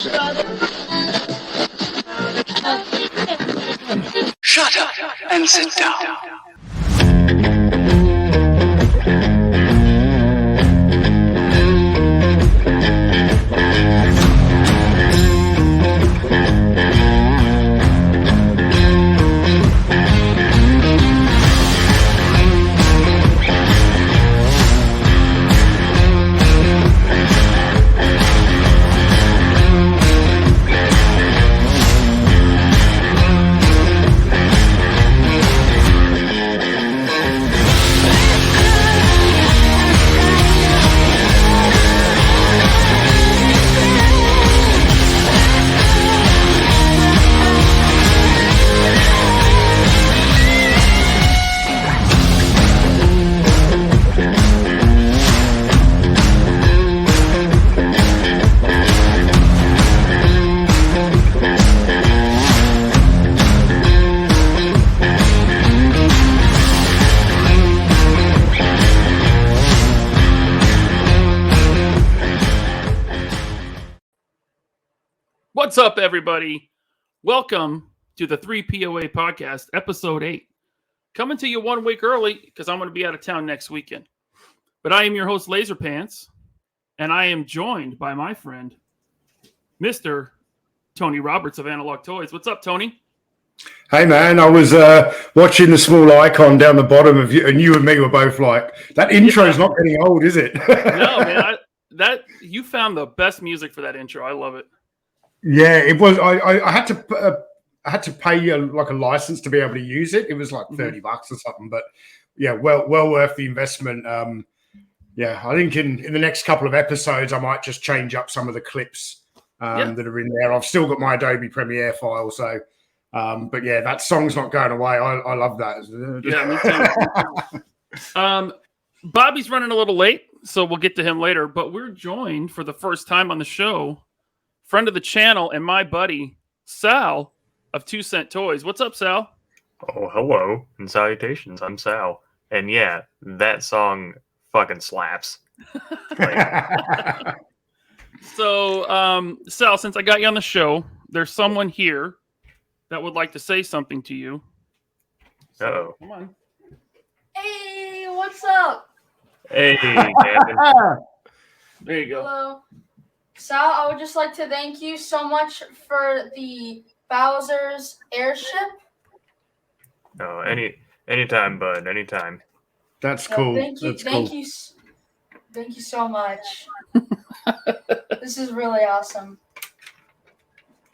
Shut up and sit down. What's up, everybody? Welcome to the 3POA podcast, episode 8. Coming to you 1 week early because I'm going to be out of town next weekend. But I am your host, Laserpants, and I am joined by my friend, Mr. Tony Roberts of Analog Toys. What's up, Tony? Hey, man, I was watching the small icon down the bottom of you, and you and me were both like, that intro's not getting old, is it? No, man. You found the best music for that intro. I love it. Yeah, it was. I had to pay like a license to be able to use it. It was like $30 or something, but yeah, well worth the investment. Yeah, I think in the next couple of episodes, I might just change up some of the clips that are in there. I've still got my Adobe Premiere file, so but yeah, that song's not going away. I love that. Yeah, me too. Bobby's running a little late, so we'll get to him later. But we're joined for the first time on the show. Friend of the channel and my buddy, Sal of 2 Cent Toys. What's up, Sal? Oh, hello and salutations. I'm Sal. And yeah, that song fucking slaps. So, Sal, since I got you on the show, there's someone here that would like to say something to you. So, come on. Hey, what's up? Hey, Gavin. There you go. Hello. Sal, I would just like to thank you so much for the Bowser's airship. No, anytime, bud. Anytime. That's cool. Thank you. Thank you so much. This is really awesome.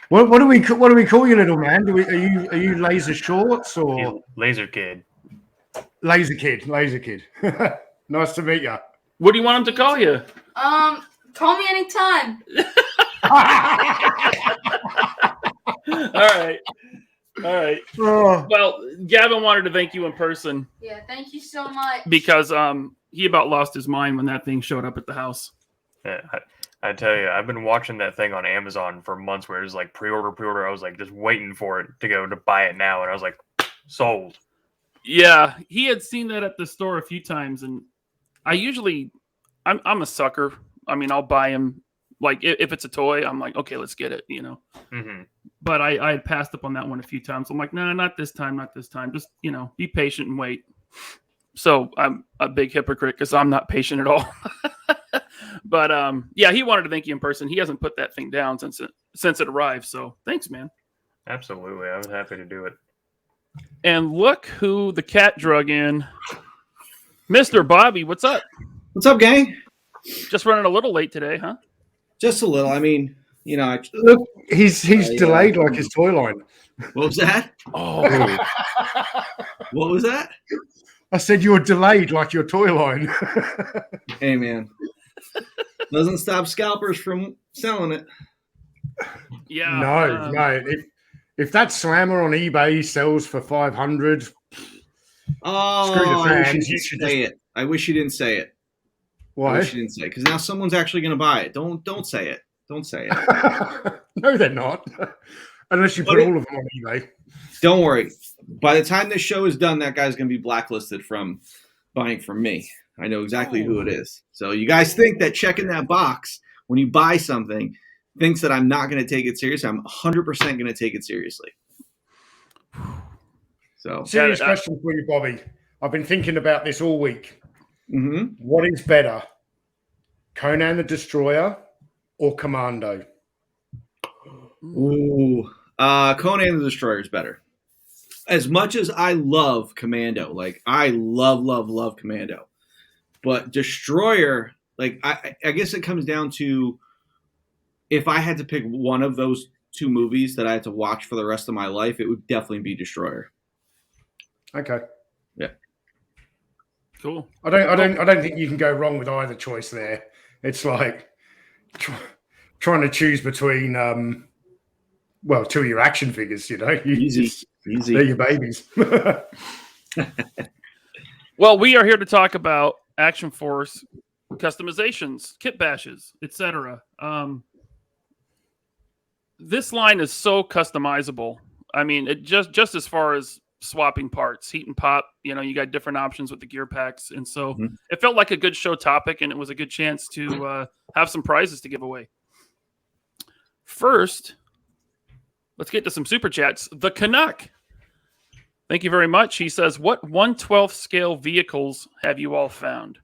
What do we call you, little man? Are you Laser Shorts or Laser Kid? Laser Kid? Nice to meet you. What do you want him to call you? Call me anytime. All right. Oh. Well, Gavin wanted to thank you in person. Yeah, thank you so much. Because he about lost his mind when that thing showed up at the house. Yeah, I tell you, I've been watching that thing on Amazon for months where it's like pre-order. I was like just waiting for it to go to buy it now, and I was like, sold. Yeah, he had seen that at the store a few times, and I'm a sucker. I mean, I'll buy him, like, if it's a toy, I'm like, okay, let's get it, you know. Mm-hmm. But I had passed up on that one a few times. I'm like, no, not this time. Just, be patient and wait. So I'm a big hypocrite because I'm not patient at all. But, yeah, he wanted to thank you in person. He hasn't put that thing down since it arrived. So thanks, man. Absolutely. I was happy to do it. And look who the cat drug in. Mr. Bobby, what's up? What's up, gang? Just running a little late today, huh? Just a little. I mean, Look, he's delayed like his toy line. What was that? Oh, What was that? I said you're delayed like your toy line. Hey, man. Doesn't stop scalpers from selling it. yeah. No. If that slammer on eBay sells for 500, screw the fans. I wish you didn't say it. Why? I wish you didn't say it because now someone's actually going to buy it. Don't say it. Don't say it. No, they're not. Unless you put all of them on eBay. Don't worry. By the time this show is done, that guy's going to be blacklisted from buying from me. I know exactly who it is. So you guys think that checking that box when you buy something thinks that I'm not going to take it seriously, I'm 100% going to take it seriously. So, serious question for you, Bobby. I've been thinking about this all week. mhm. What is better, Conan the Destroyer or Commando? Ooh, Conan the Destroyer is better. As much as I love Commando, like I love Commando, but Destroyer, like I guess it comes down to if I had to pick one of those two movies that I had to watch for the rest of my life, it would definitely be Destroyer. Okay. Yeah. Cool. I don't think you can go wrong with either choice there. It's like trying to choose between two of your action figures, you know. Easy. They're your babies. Well, we are here to talk about Action Force customizations, kit bashes, etc. This line is so customizable. I mean, it just as far as swapping parts, heat and pop, you know, you got different options with the gear packs. And so it felt like a good show topic, and it was a good chance to have some prizes to give away. First, let's get to some super chats. The Canuck. Thank you very much. He says, what 1/12 scale vehicles have you all found?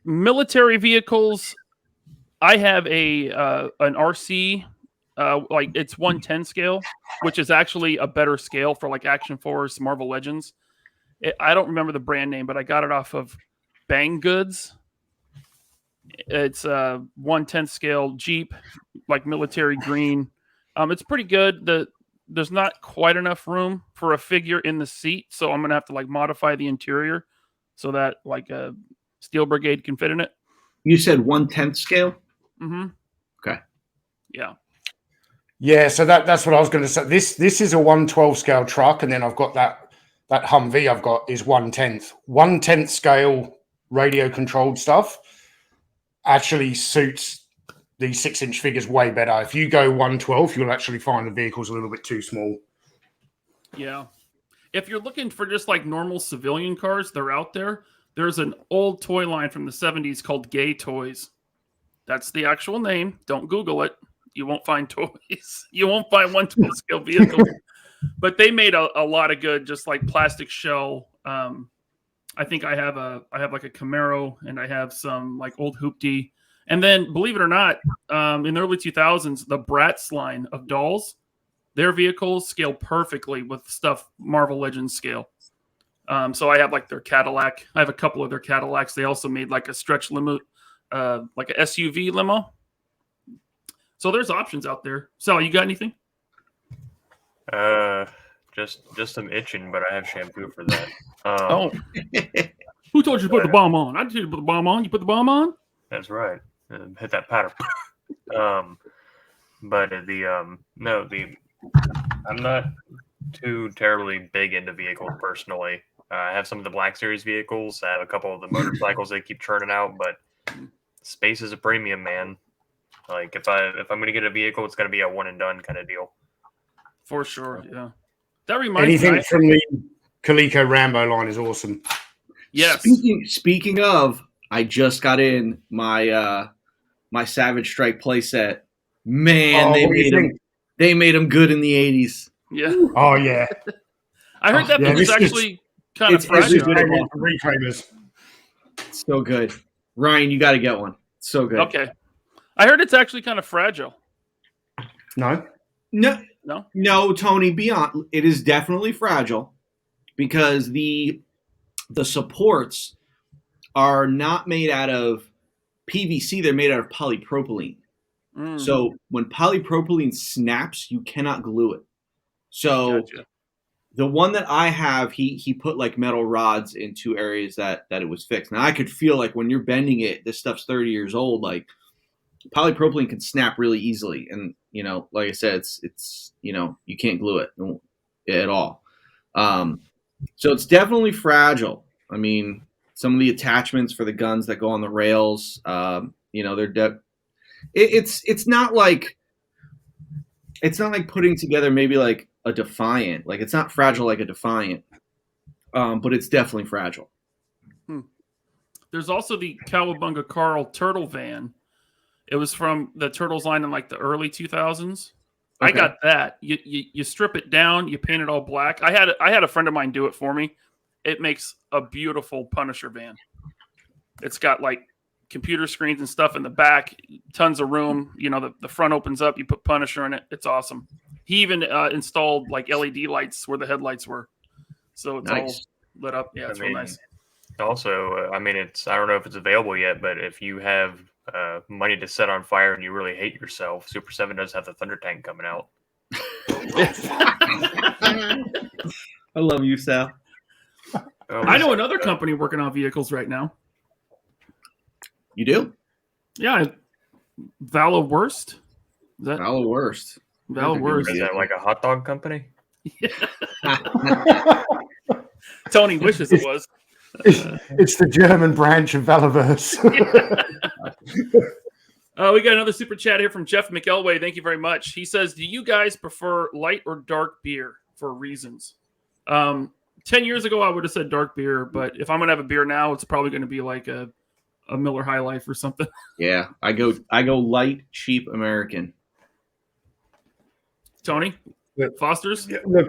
Military vehicles. I have an RC, like it's 1/10 scale, which is actually a better scale for like Action Force, Marvel Legends. I don't remember the brand name, but I got it off of Bang Goods. It's a 1/10 scale Jeep, like military green. It's pretty good. There's not quite enough room for a figure in the seat, so I'm gonna have to like modify the interior so that like a Steel Brigade can fit in it. You said 1/10 scale? Mm-hmm. Okay. Yeah. Yeah, so that's what I was going to say. This is a 1/12 scale truck, and then I've got that Humvee I've got is 1/10. 1/10 scale radio controlled stuff actually suits these 6-inch figures way better. If you go 1/12, you'll actually find the vehicle's a little bit too small. Yeah. If you're looking for just like normal civilian cars, they're out there. There's an old toy line from the 70s called Gay Toys. That's the actual name. Don't Google it. You won't find toys. You won't find 1/12 scale vehicles. But they made a lot of good, just like plastic shell. I think I have like a Camaro, and I have some like old Hoopty. And then, believe it or not, in the early 2000s, the Bratz line of dolls, their vehicles scale perfectly with stuff Marvel Legends scale. So I have like their Cadillac. I have a couple of their Cadillacs. They also made like a stretch limo, like a SUV limo. So there's options out there. Sal, you got anything? Just some itching, but I have shampoo for that. Who told you to put the bomb on? I told you to put the bomb on. You put the bomb on? That's right. Hit that powder. But I'm not too terribly big into vehicles personally. I have some of the Black Series vehicles. I have a couple of the motorcycles they keep churning out, but space is a premium, man. Like if I'm going to get a vehicle, it's going to be a one and done kind of deal. For sure, yeah. That reminds Anything me. from the Coleco Rambo line is awesome. Yes. Speaking of, I just got in my my Savage Strike playset. Man, they made them good in the 80s. Yeah. Oh yeah. I heard that was actually kind of fragile. Reclaimers. So good. Ryan, you got to get one. So good. Okay. I heard it's actually kind of fragile. No, Tony. Beyond, it is definitely fragile because the supports are not made out of PVC; they're made out of polypropylene. So when polypropylene snaps, you cannot glue it. So the one that I have, he put like metal rods in two areas that it was fixed. Now I could feel like when you're bending it, this stuff's 30 years old. Like polypropylene can snap really easily, and like I said, it's you can't glue it at all. So it's definitely fragile. I mean, some of the attachments for the guns that go on the rails, they're it's not like putting together maybe like a Defiant. Like it's not fragile like a Defiant, but it's definitely fragile. There's also the Cowabunga Carl Turtle Van. It was from the Turtles line in like the early 2000s. Okay. I got that. You strip it down, you paint it all black. I had a friend of mine do it for me. It makes a beautiful Punisher van. It's got like computer screens and stuff in the back, tons of room. You know, the front opens up, you put Punisher in it. It's awesome. He even installed like LED lights where the headlights were. So it's all lit up. Yeah, it's real nice. Also, I don't know if it's available yet, but if you have money to set on fire and you really hate yourself, Super 7 does have the Thunder Tank coming out. I love you, Sal. I know another company working on vehicles right now. You do? Yeah, Valaverse. Valaverse. Valaverse. Is that like a hot dog company? Tony wishes it was. It's the German branch of Valaverse. We got another super chat here from Jeff McElway. Thank you very much. He says, do you guys prefer light or dark beer for reasons? 10 years ago, I would have said dark beer, but if I'm going to have a beer now, it's probably going to be like a Miller High Life or something. Yeah, I go light, cheap American. Tony? Foster's? Yeah, look,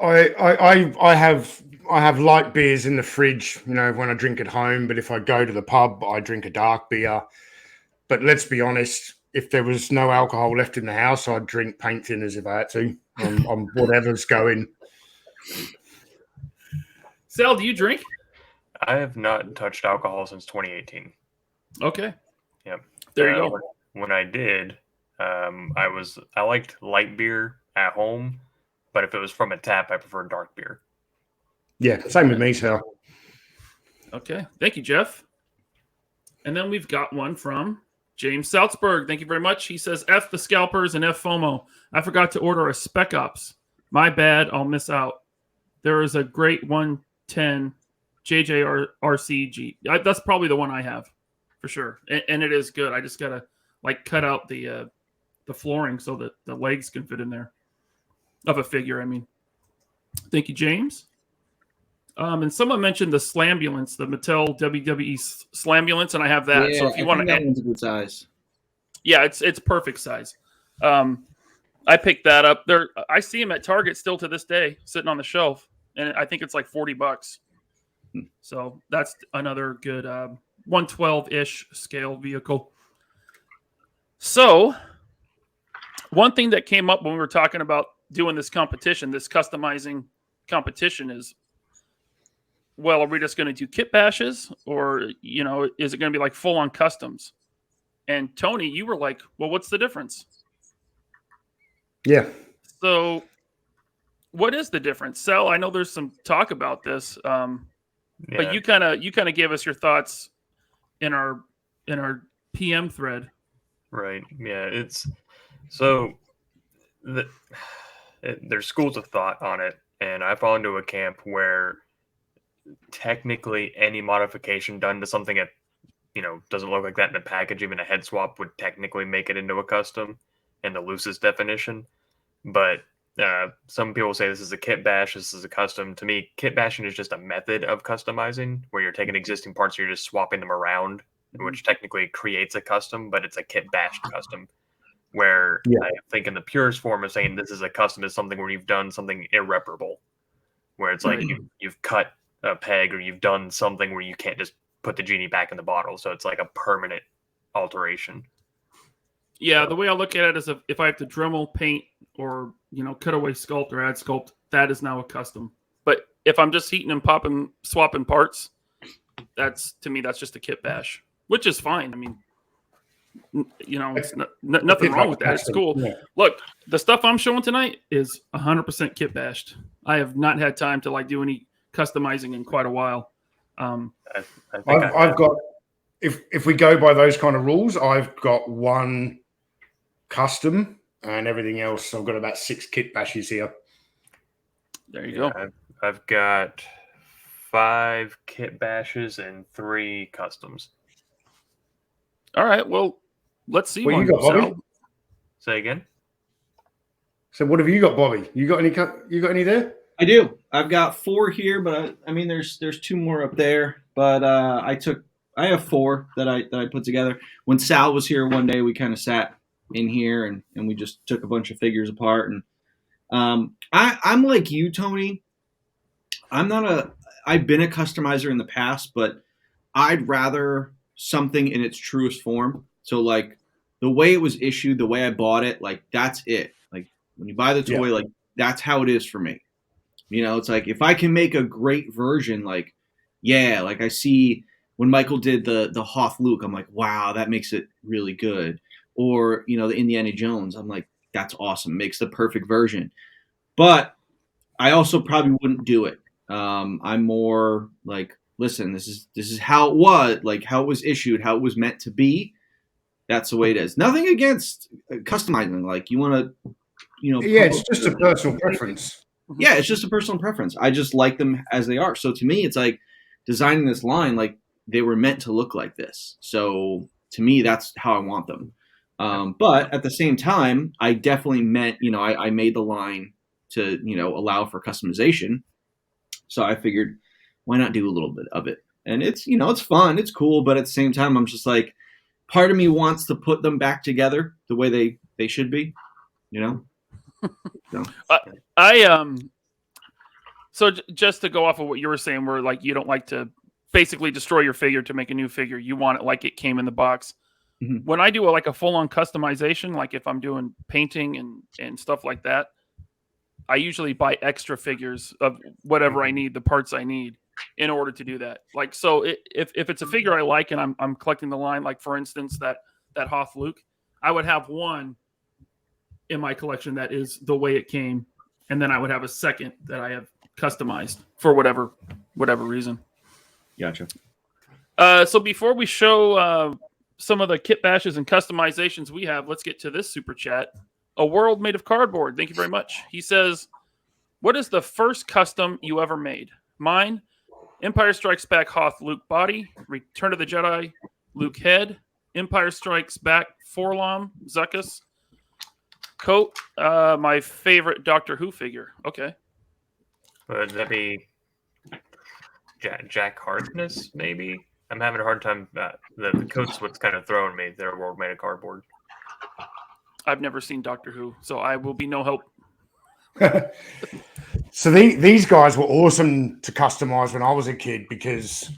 I have light beers in the fridge, you know, when I drink at home. But if I go to the pub, I drink a dark beer. But let's be honest, if there was no alcohol left in the house, I'd drink paint thinners if I had to on whatever's going. Sal, do you drink? I have not touched alcohol since 2018. Okay. Yep. There you go. When I did, I liked light beer at home, but if it was from a tap, I prefer dark beer. Yeah, same with me, Sal. Okay. Thank you, Jeff. And then we've got one from James Salzberg. Thank you very much. He says, F the scalpers and F FOMO. I forgot to order a Spec Ops. My bad. I'll miss out. There is a great 110 JJRCG. That's probably the one I have for sure. And it is good. I just got to like cut out the flooring so that the legs can fit in there. Of a figure, I mean. Thank you, James. And someone mentioned the Slambulance, the Mattel WWE Slambulance, and I have that. Yeah, so if you want to, that one's a good size. Yeah, it's perfect size. I picked that up. There, I see them at Target still to this day, sitting on the shelf, and I think it's like $40. So that's another good 112-ish scale vehicle. So one thing that came up when we were talking about doing this competition, this customizing competition, is, well, are we just going to do kit bashes, or, you know, is it going to be like full-on customs? And Tony, you were like, well, what's the difference? Yeah. So what is the difference? Sal, I know there's some talk about this, but you kind of gave us your thoughts in our PM thread. Right. Yeah. It's so there's schools of thought on it, and I fall into a camp where technically any modification done to something that, you know, doesn't look like that in the package, even a head swap, would technically make it into a custom in the loosest definition. But some people say this is a kit bash, this is a custom. To me, kit bashing is just a method of customizing where you're taking existing parts and you're just swapping them around, which technically creates a custom, but it's a kit bashed custom. Where I think in the purest form of saying this is a custom is something where you've done something irreparable, where it's like you've cut a peg or you've done something where you can't just put the genie back in the bottle. So it's like a permanent alteration. Yeah, the way I look at it is if I have to Dremel, paint, or, you know, cut away sculpt or add sculpt, that is now a custom. But if I'm just heating and popping, swapping parts, to me, that's just a kit bash, which is fine. I mean, you know, it's nothing wrong with that. It's cool. Yeah. Look, the stuff I'm showing tonight is 100% kit bashed. I have not had time to like do any customizing in quite a while. I've got, if we go by those kind of rules, I've got one custom and everything else. I've got about 6 kit bashes here. There you go. I've got 5 kit bashes and 3 customs. All right. Well, let's see. What you got, Bobby? Say again. So what have you got, Bobby? You got any there? I do. I've got 4 here, but I mean, there's 2 more up there. But I took I have 4 that I put together. When Sal was here one day, we kind of sat in here and we just took a bunch of figures apart. And I'm like you, Tony. I've been a customizer in the past, but I'd rather something in its truest form. So like the way it was issued, the way I bought it, like that's it. Like when you buy the toy, like that's how it is for me. You know, it's like if I can make a great version, like yeah, like I see when Michael did the Hoth Luke, I'm like, wow, that makes it really good. Or you know, the Indiana Jones, I'm like, that's awesome, makes the perfect version. But I also probably wouldn't do it. I'm more like, listen, this is how it was, like how it was issued, how it was meant to be. That's the way it is. Nothing against customizing. Like you want to, you know, Yeah, it's just a personal preference. Yeah, it's just a personal preference. I just like them as they are. So to me, it's like designing this line, like they were meant to look like this. So to me, that's how I want them. But at the same time, I definitely meant, you know, I made the line to, you know, allow for customization. So I figured, why not do a little bit of it? And it's, you know, it's fun, it's cool, but at the same time, I'm just like, part of me wants to put them back together the way they should be, you know. So. So just to go off of what you were saying, where like you don't like to basically destroy your figure to make a new figure, you want it like it came in the box. Mm-hmm. When I do like a full-on customization, like if I'm doing painting and stuff like that, I usually buy extra figures of whatever I need, the parts I need in order to do that. Like, so if it's a figure I like and I'm collecting the line, like for instance, that Hoth Luke, I would have one in my collection that is the way it came. And then I would have a second that I have customized for whatever reason. Gotcha. So before we show some of the kit bashes and customizations we have, let's get to this super chat. A World Made of Cardboard. Thank you very much. He says, what is the first custom you ever made? Mine, Empire Strikes Back Hoth Luke body, Return of the Jedi Luke head, Empire Strikes Back Forlom Zuckuss coat, my favorite Doctor Who figure. Okay. Would that be Jack Harkness, maybe? I'm having a hard time. The coat's what's kind of throwing me. They're a World Made of Cardboard. I've never seen Doctor Who, so I will be no help. So these guys were awesome to customize when I was a kid because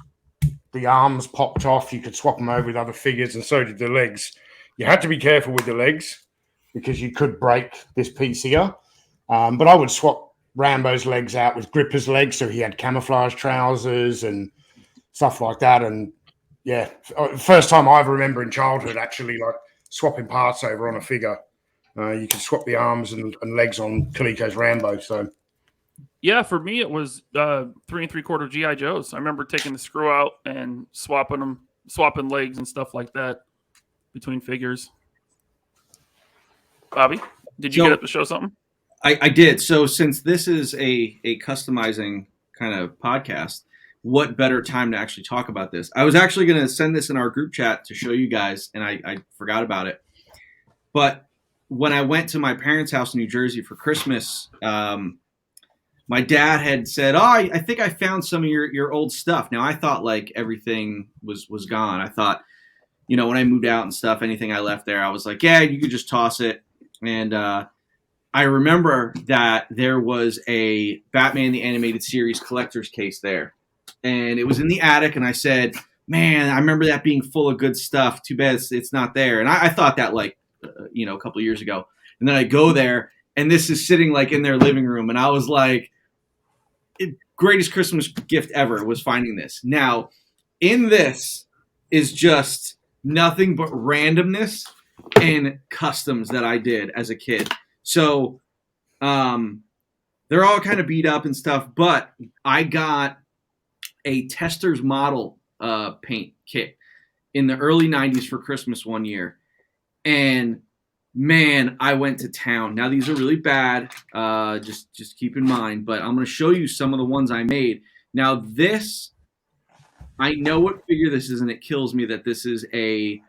the arms popped off. You could swap them over with other figures, and so did the legs. You had to be careful with the legs because you could break this piece here. But I would swap Rambo's legs out with Gripper's legs, so he had camouflage trousers and stuff like that. And yeah, first time I ever remember in childhood actually like swapping parts over on a figure. You could swap the arms and legs on Kaliko's Rambo. So yeah, for me it was 3 3/4 GI Joes. I remember taking the screw out and swapping legs and stuff like that between figures. Bobby, did you get up to show something? I did. So since this is a customizing kind of podcast, what better time to actually talk about this? I was actually going to send this in our group chat to show you guys, and I forgot about it. But when I went to my parents' house in New Jersey for Christmas, my dad had said, "Oh, I think I found some of your old stuff." Now I thought like everything was gone. I thought, you know, when I moved out and stuff, anything I left there, I was like, yeah, you could just toss it. And I remember that there was a Batman the Animated Series collector's case there. And it was in the attic, and I said, man, I remember that being full of good stuff. Too bad it's not there. And I thought that like, you know, a couple of years ago. And then I go there, and this is sitting like in their living room. And I was like, greatest Christmas gift ever was finding this. Now, in this is just nothing but randomness and customs that I did as a kid. So they're all kind of beat up and stuff, but I got a tester's model paint kit in the early 90s for Christmas one year. And man, I went to town. Now these are really bad. Just keep in mind, but I'm going to show you some of the ones I made. Now this, I know what figure this is, and it kills me that this is a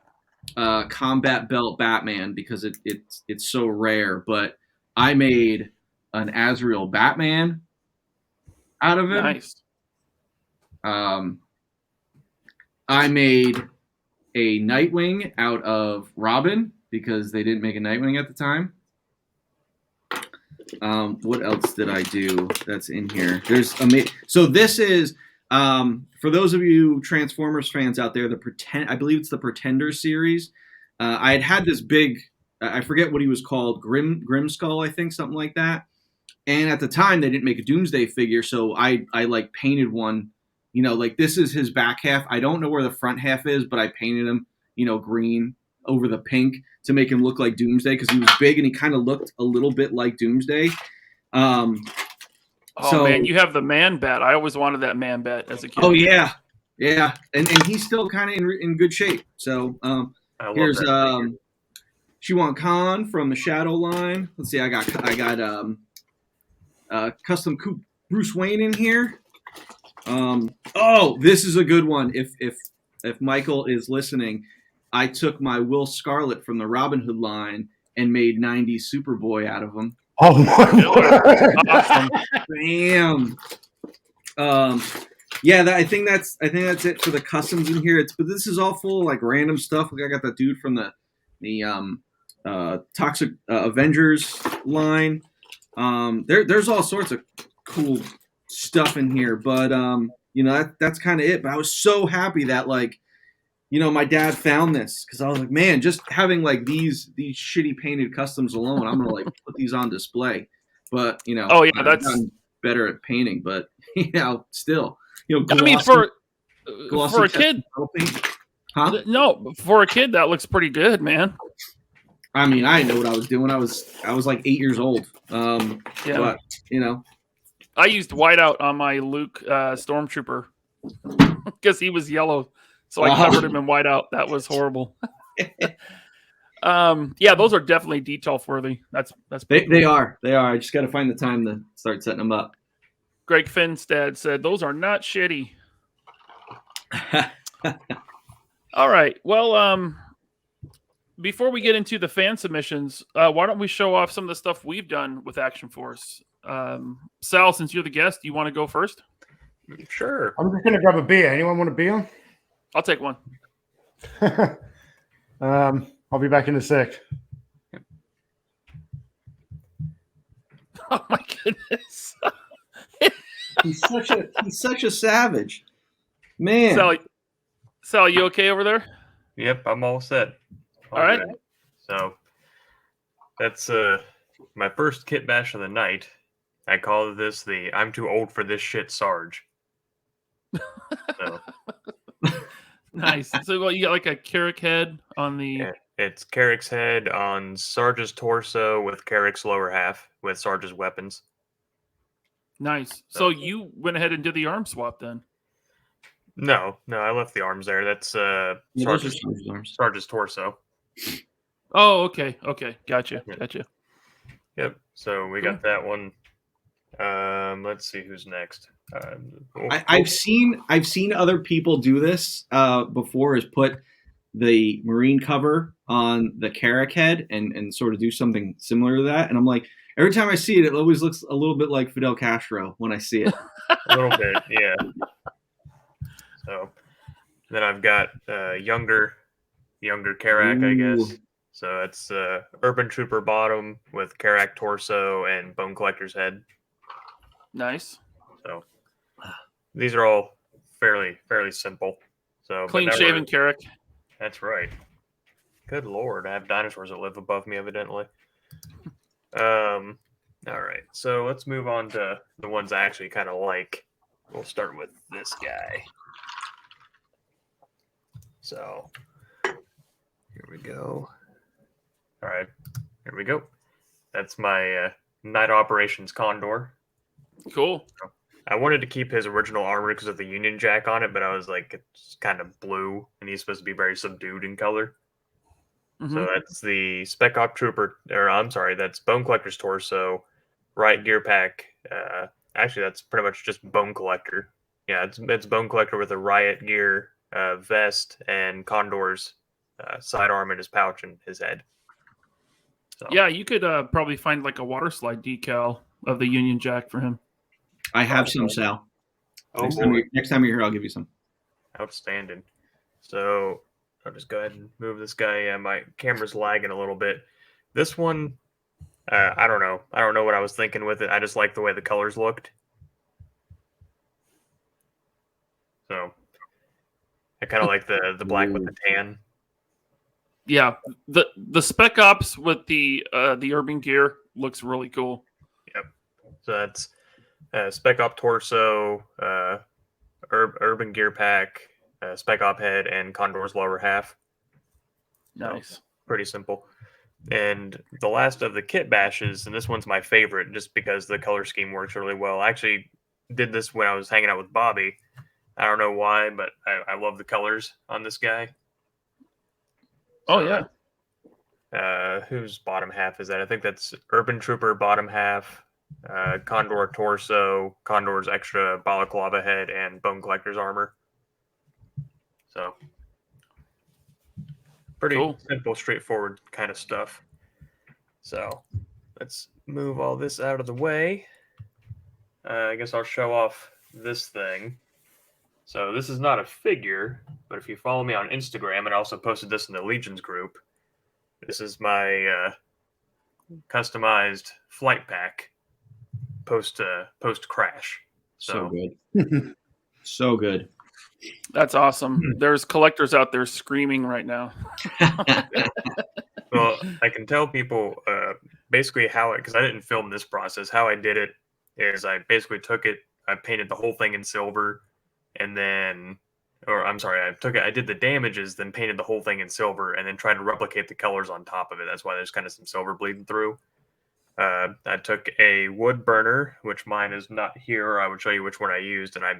combat belt Batman because it's so rare. But I made an Azrael Batman out of it. Nice. I made a Nightwing out of Robin because they didn't make a Nightwing at the time. What else did I do that's in here? So this is for those of you Transformers fans out there, I believe it's the Pretender series. I had this big, I forget what he was called, Grim Skull, I think, something like that. And at the time, they didn't make a Doomsday figure, so I like painted one. You know, like this is his back half. I don't know where the front half is, but I painted him, green over the pink to make him look like Doomsday because he was big and he kind of looked a little bit like Doomsday. Man, you have the Man Bat. I always wanted that Man Bat as a kid. Oh yeah, and he's still kind of in good shape. So here's Shiwan Khan from the Shadow line. Let's see, I got custom coupe Bruce Wayne in here. This is a good one. If Michael is listening, I took my Will Scarlet from the Robin Hood line and made 90s Superboy out of him. Oh my God. Awesome. Bam. I think that's it for the customs in here. But this is all full of like random stuff. Like I got that dude from the Toxic Avengers line. There's all sorts of cool stuff in here, but that's kind of it. But I was so happy that my dad found this because I was like, man, just having like these shitty painted customs alone, I'm gonna like put these on display. But I've gotten better at painting, but still, glossy, I mean, for a kid, huh? No, for a kid that looks pretty good, man. I mean, I didn't know what I was doing. I was like 8 years old. But I used whiteout on my Luke Stormtrooper because he was yellow, so I covered him in whiteout. That was horrible. Those are definitely detail worthy. That's they are. I just got to find the time to start setting them up. Greg Finstad said those are not shitty. All right. Well, before we get into the fan submissions, why don't we show off some of the stuff we've done with Action Force? Sal, since you're the guest, do you want to go first? Sure. I'm just going to grab a beer. Anyone want a beer? I'll take one. I'll be back in a sec. Oh my goodness. He's such a savage. Man. Sal, you okay over there? Yep, I'm all set. All right. So that's my first kit bash of the night. I call this the "I'm too old for this shit" Sarge. So. Nice. So you got like a Carrick head on the. Yeah, it's Carrick's head on Sarge's torso with Carrick's lower half with Sarge's weapons. Nice. So you went ahead and did the arm swap then? No, I left the arms there. That's Sarge's torso. Oh, okay. Gotcha. Yep. So we got that one. Let's see who's next. I've seen other people do this before. Is put the Marine cover on the Carrick head and sort of do something similar to that. And I'm like, every time I see it, it always looks a little bit like Fidel Castro when I see it. A little bit, yeah. So then I've got younger Carrack, I guess. So it's Urban Trooper bottom with Carrack torso and Bone Collector's head. Nice. So these are all fairly simple. So clean shaven Carrack. That's right. Good Lord, I have dinosaurs that live above me, evidently. All right, so let's move on to the ones I actually kind of like. We'll start with this guy. So here we go. All right, here we go. That's my Night Operations Condor. Cool. I wanted to keep his original armor because of the Union Jack on it, but I was like, it's kind of blue, and he's supposed to be very subdued in color. Mm-hmm. So that's the Spec Op Trooper, that's Bone Collector's torso, Riot Gear Pack. Actually, that's pretty much just Bone Collector. Yeah, it's Bone Collector with a Riot Gear vest and Condor's sidearm in his pouch and his head. So. Yeah, you could probably find like a water slide decal of the Union Jack for him. I have some, Sal. Oh, next time you're here, I'll give you some. Outstanding. So I'll just go ahead and move this guy. Yeah, my camera's lagging a little bit. This one, I don't know. I don't know what I was thinking with it. I just like the way the colors looked. So I kind of like the black with the tan. Yeah, the Spec Ops with the urban gear looks really cool. Yep. So that's Spec Op torso, urban gear pack, Spec Op head, and Condor's lower half. Nice. So, pretty simple. And the last of the kit bashes, and this one's my favorite just because the color scheme works really well. I actually did this when I was hanging out with Bobby. I don't know why, but I love the colors on this guy. Oh, yeah. Whose bottom half is that? I think that's Urban Trooper bottom half, Condor torso, Condor's extra balaclava head, and Bone Collector's armor. So pretty Cool. simple, straightforward kind of stuff. So let's move all this out of the way. I guess I'll show off this thing. So this is not a figure, but if you follow me on Instagram, and I also posted this in the Legions group, this is my customized flight pack post crash. So good. So good. That's awesome. There's collectors out there screaming right now. Well, I can tell people basically how it, because I didn't film this process, how I did it is I basically took it, I painted the whole thing in silver, and then, or I'm sorry, I did the damages, then painted the whole thing in silver, and then tried to replicate the colors on top of it. That's why there's kind of some silver bleeding through. I took a wood burner, which mine is not here. I would show you which one I used, and I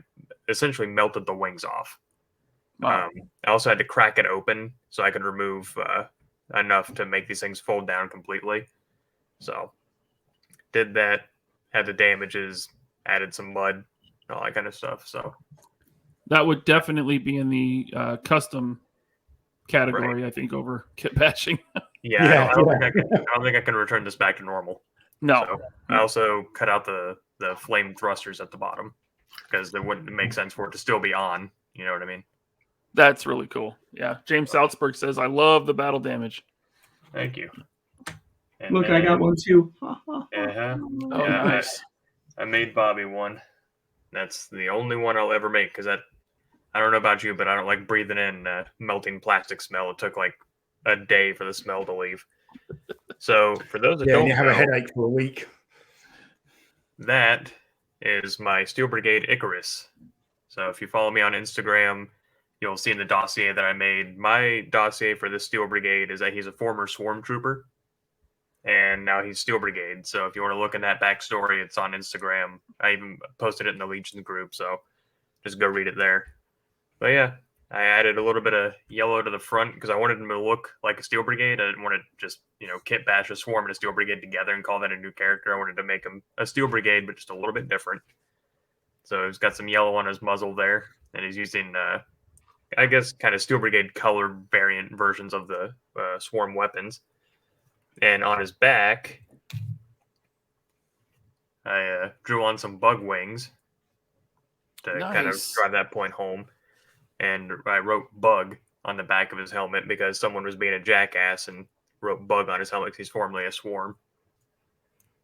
essentially melted the wings off. Wow. I also had to crack it open so I could remove enough to make these things fold down completely. So did that, had the damages, added some mud, all that kind of stuff. So That would definitely be in the custom category, Right. I think, over kit bashing. yeah, I don't think I can return this back to normal. No. So I also cut out the flame thrusters at the bottom because it wouldn't make sense for it to still be on. You know what I mean? That's really cool. Yeah. James Salzberg says, I love the battle damage. Thank you. And Look, I got one too. Oh, Yeah, nice. I made Bobby one. That's the only one I'll ever make because I don't know about you, but I don't like breathing in melting plastic smell. It took like a day for the smell to leave. So for those that Yeah, don't and you have know, a headache for a week. that is my Steel Brigade Icarus. So if you follow me on Instagram, you'll see in the dossier that I made. My dossier for this Steel Brigade is that he's a former Swarm Trooper, and now he's Steel Brigade. So if you want to look in that backstory, it's on Instagram. I even posted it in the Legion group, so just go read it there. But yeah, I added a little bit of yellow to the front because I wanted him to look like a Steel Brigade. I didn't want to just, kit bash a Swarm and a Steel Brigade together and call that a new character. I wanted to make him a Steel Brigade, but just a little bit different. So he's got some yellow on his muzzle there, and he's using, I guess, kind of Steel Brigade color variant versions of the Swarm weapons. And on his back, I drew on some bug wings to kind of Nice. drive that point home. And I wrote bug on the back of his helmet because someone was being a jackass and wrote bug on his helmet because he's formerly a Swarm.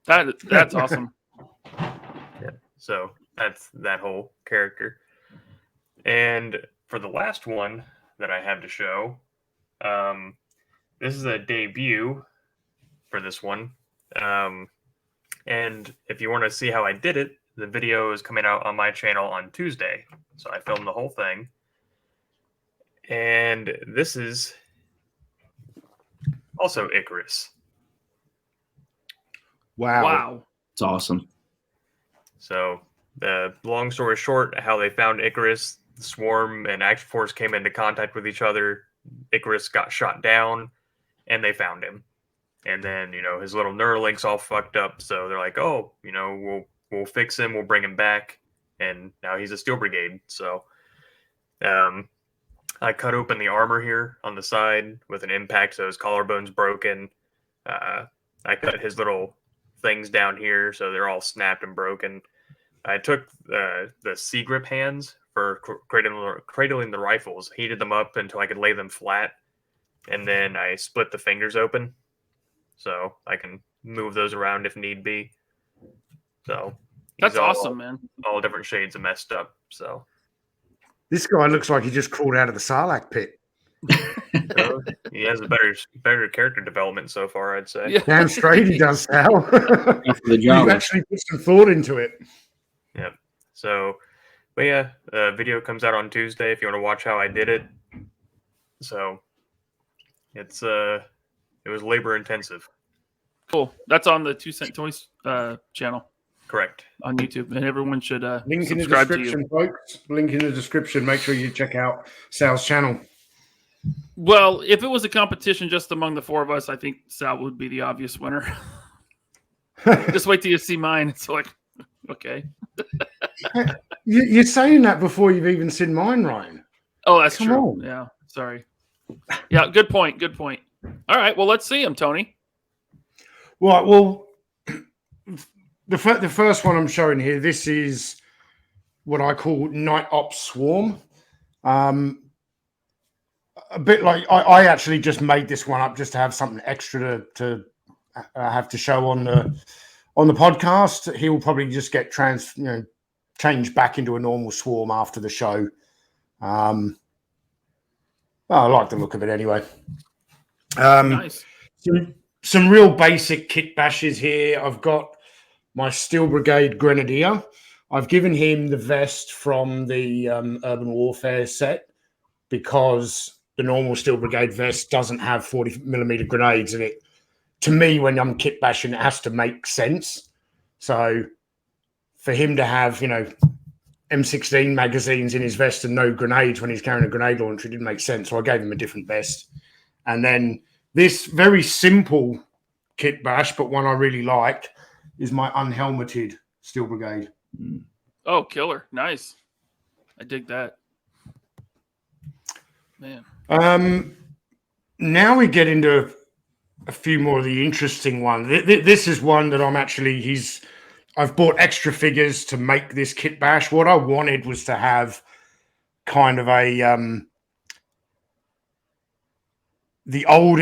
That's awesome. Yeah. So that's that whole character. And for the last one that I have to show, this is a debut for this one. And if you want to see how I did it, the video is coming out on my channel on Tuesday. So I filmed the whole thing. And this is also Icarus. Wow. It's awesome. So the long story short, how they found Icarus, the Swarm and Action Force came into contact with each other. Icarus got shot down, and they found him. And then his little Neuralink's all fucked up. So they're like, oh, we'll fix him, we'll bring him back, and now he's a Steel Brigade. So, I cut open the armor here on the side with an impact, so his collarbone's broken. I cut his little things down here, so they're all snapped and broken. I took the C-grip hands for cradling the rifles. Heated them up until I could lay them flat, and then I split the fingers open so I can move those around if need be. So That's awesome, man. All different shades of messed up. So This guy looks like he just crawled out of the Sarlacc pit. he has a better character development so far, I'd say. Yeah. Damn straight he does, Sal. the You job. actually put some thought into it. Yep. So, but yeah, the video comes out on Tuesday if you want to watch how I did it. So it was labor intensive. Cool. That's on the 2 Cent Toys channel Correct. on YouTube, and everyone should Link in the subscribe to you. description, folks. Link in the description. Make sure you check out Sal's channel. Well, if it was a competition just among the four of us, I think Sal would be the obvious winner. Just wait till you see mine. It's like, okay. You're saying that before you've even seen mine, Ryan. Oh, that's Come true. on. Yeah, sorry. Yeah, good point. Good point. All right, well, let's see him, Tony. Well, the first one I'm showing here, this is what I call Night Ops Swarm. A bit like I actually just made this one up just to have something extra to have to show on the podcast. He will probably just get changed back into a normal swarm after the show. Well, I like the look of it anyway. Nice. Some real basic kit bashes here. I've got my Steel Brigade Grenadier. I've given him the vest from the Urban Warfare set because the normal Steel Brigade vest doesn't have 40mm grenades in it. To me, when I'm kit bashing, it has to make sense. So for him to have, M16 magazines in his vest and no grenades when he's carrying a grenade launcher, it didn't make sense. So I gave him a different vest. And then this very simple kit bash, but one I really like, is my unhelmeted Steel Brigade. Oh, killer. Nice. I dig that. Man. Now we get into a few more of the interesting ones. This is one that I've bought extra figures to make this kit bash. What I wanted was to have kind of a the old,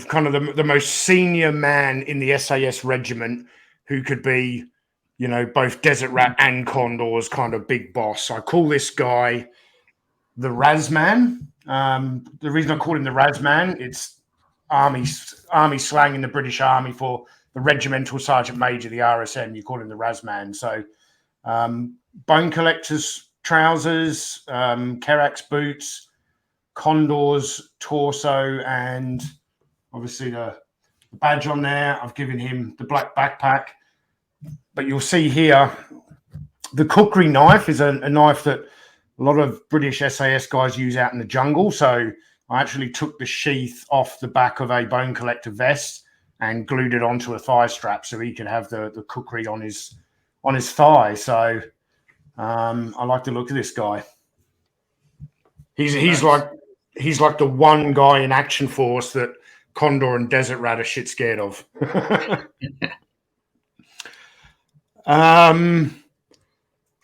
kind of the most senior man in the SAS regiment who could be, both Desert Rat and Condor's kind of big boss. I call this guy the Razman. The reason I call him the Razman, it's army slang in the British Army for the regimental sergeant major, the RSM. You call him the Razman. So bone collector's trousers, Kerax boots, Condor's torso, and obviously the badge on there. I've given him the black backpack. But you'll see here, the kukri knife is a knife that a lot of British SAS guys use out in the jungle. So I actually took the sheath off the back of a bone collector vest and glued it onto a thigh strap so he could have the kukri on his thigh. So I like the look of this guy. He's like the one guy in Action Force that Condor and Desert Rat are shit scared of.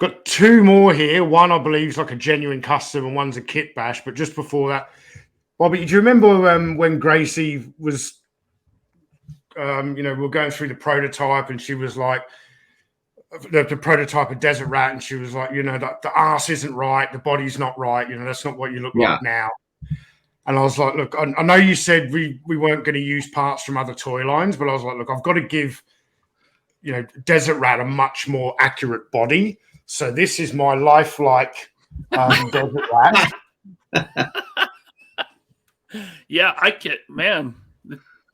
Got two more here. One, I believe, is like a genuine custom, and one's a kit bash. But just before that, Bobby, do you remember when Gracie was, we were going through the prototype, and she was like, the prototype of Desert Rat, and she was like, the ass isn't right, the body's not right, that's not what you look like now. And I was like, look, I know you said we weren't going to use parts from other toy lines, but I was like, look, I've got to give, Desert Rat a much more accurate body. So this is my lifelike Desert Rat. Yeah, I get, man.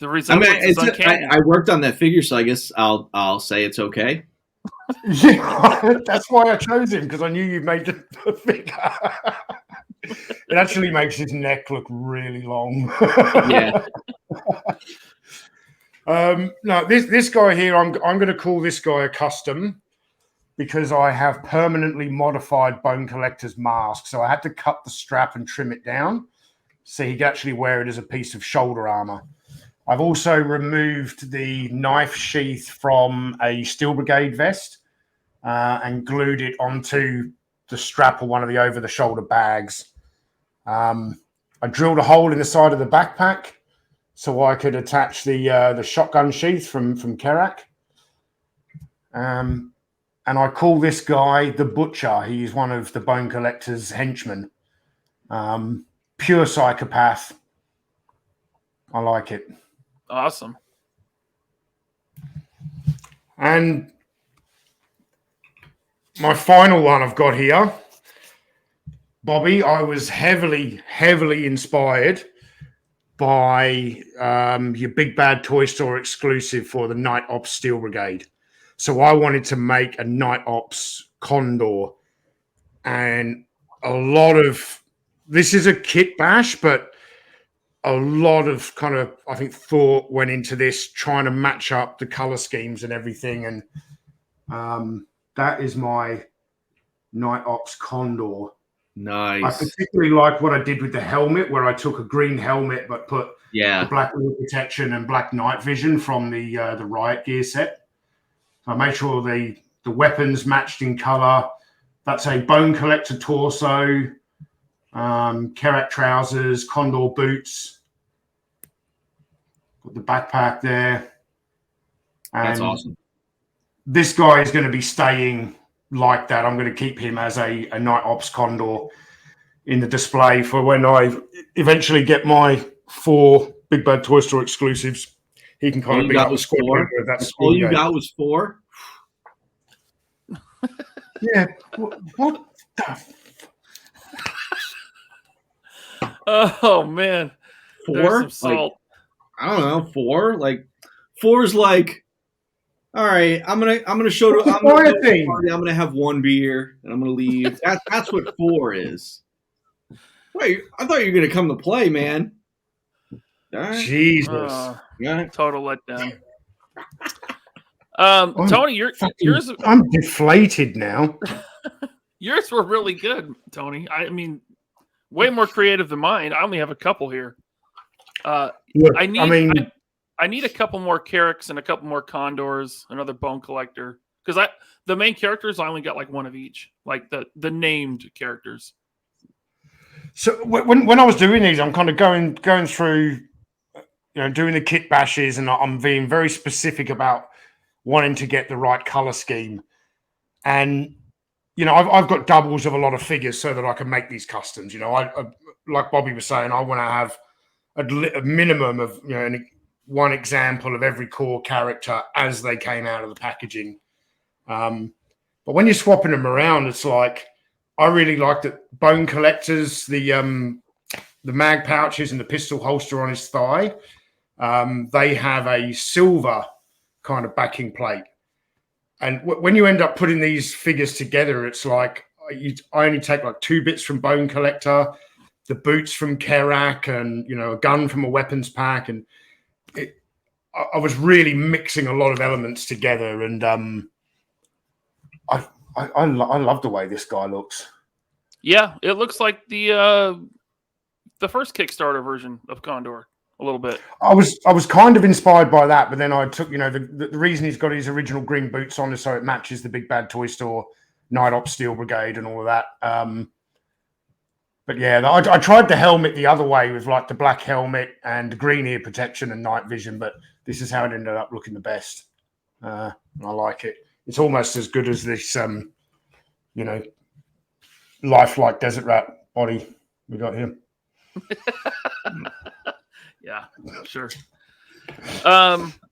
The resemblance is I uncanny. I worked on that figure, so I guess I'll say it's okay. Yeah, that's why I chose him, because I knew you made the figure. It actually makes his neck look really long. Yeah. No, this guy here, I'm going to call this guy a custom because I have permanently modified Bone Collector's mask. So I had to cut the strap and trim it down so he could actually wear it as a piece of shoulder armor. I've also removed the knife sheath from a Steel Brigade vest and glued it onto strap of one of the over-the-shoulder bags. I drilled a hole in the side of the backpack so I could attach the shotgun sheath from Kerak. And I call this guy the Butcher. He's one of the Bone Collector's henchmen. Pure psychopath. I like it. Awesome. And my final one I've got here, Bobby, I was heavily inspired by your Big Bad Toy Store exclusive for the Night Ops Steel Brigade. So I wanted to make a Night Ops Condor. And this is a kit bash, but a lot of kind of, I think, thought went into this, trying to match up the color schemes and everything. And that is my Night Ops Condor. Nice. I particularly like what I did with the helmet, where I took a green helmet but put the black wheel protection and black night vision from the Riot Gear set. So I made sure the weapons matched in color. That's a Bone Collector torso, Kerak trousers, Condor boots. Got the backpack there. And that's awesome. This guy is going to be staying like that. I'm going to keep him as a Night Ops Condor in the display for when I eventually get my 4 Big Bad Toy Store exclusives. He can kind of be like a squad member of that squad. All you got was 4? Yeah. What the? Oh man, 4? There's some salt. Like, I don't know, 4. Like 4's like, all right, I'm gonna show to I'm gonna have 1 beer and I'm gonna leave. That's what 4 is. Wait, I thought you were gonna come to play, man. All right. Jesus. Yeah. Total letdown. Tony, yours. I'm deflated now. Yours were really good, Tony. I mean, way more creative than mine. I only have a couple here. Look, I need a couple more Keraks and a couple more Condors, another Bone Collector, because the main characters I only got like 1 of each, like the named characters. So when I was doing these, I'm kind of going through, doing the kit bashes, and I'm being very specific about wanting to get the right color scheme. And I've got doubles of a lot of figures so that I can make these customs. I like Bobby was saying, I want to have a minimum of one example of every core character as they came out of the packaging. But when you're swapping them around, it's like, I really like that Bone Collectors, the mag pouches and the pistol holster on his thigh, they have a silver kind of backing plate. And when you end up putting these figures together, it's like I only take like 2 bits from Bone Collector, the boots from Kerak, and a gun from a weapons pack, and I was really mixing a lot of elements together, and I love the way this guy looks. Yeah, it looks like the first Kickstarter version of Condor a little bit. I was kind of inspired by that, but then I took the reason he's got his original green boots on is so it matches the Big Bad Toy Store Night Ops Steel Brigade and all of that. But yeah, I tried the helmet the other way with like the black helmet and green ear protection and night vision, but this is how it ended up looking the best. I like it. It's almost as good as this, lifelike desert rat body we got here. Yeah, sure.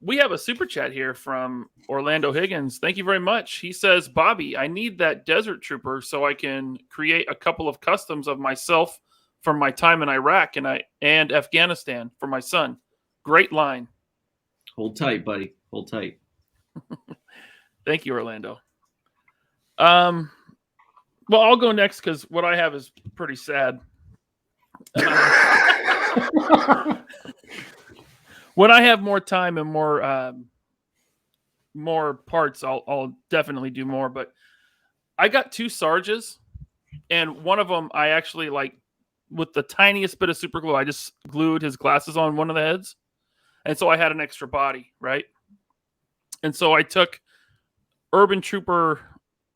We have a super chat here from Orlando Higgins. Thank you very much. He says, Bobby, I need that desert trooper so I can create a couple of customs of myself from my time in Iraq and Afghanistan for my son. Great line. Hold tight, buddy. Hold tight. Thank you, Orlando. Well, I'll go next because what I have is pretty sad. When I have more time and more parts, I'll definitely do more. But I got 2 Sarges, and one of them I actually with the tiniest bit of super glue, I just glued his glasses on one of the heads, and so I had an extra body, right? And so I took Urban Trooper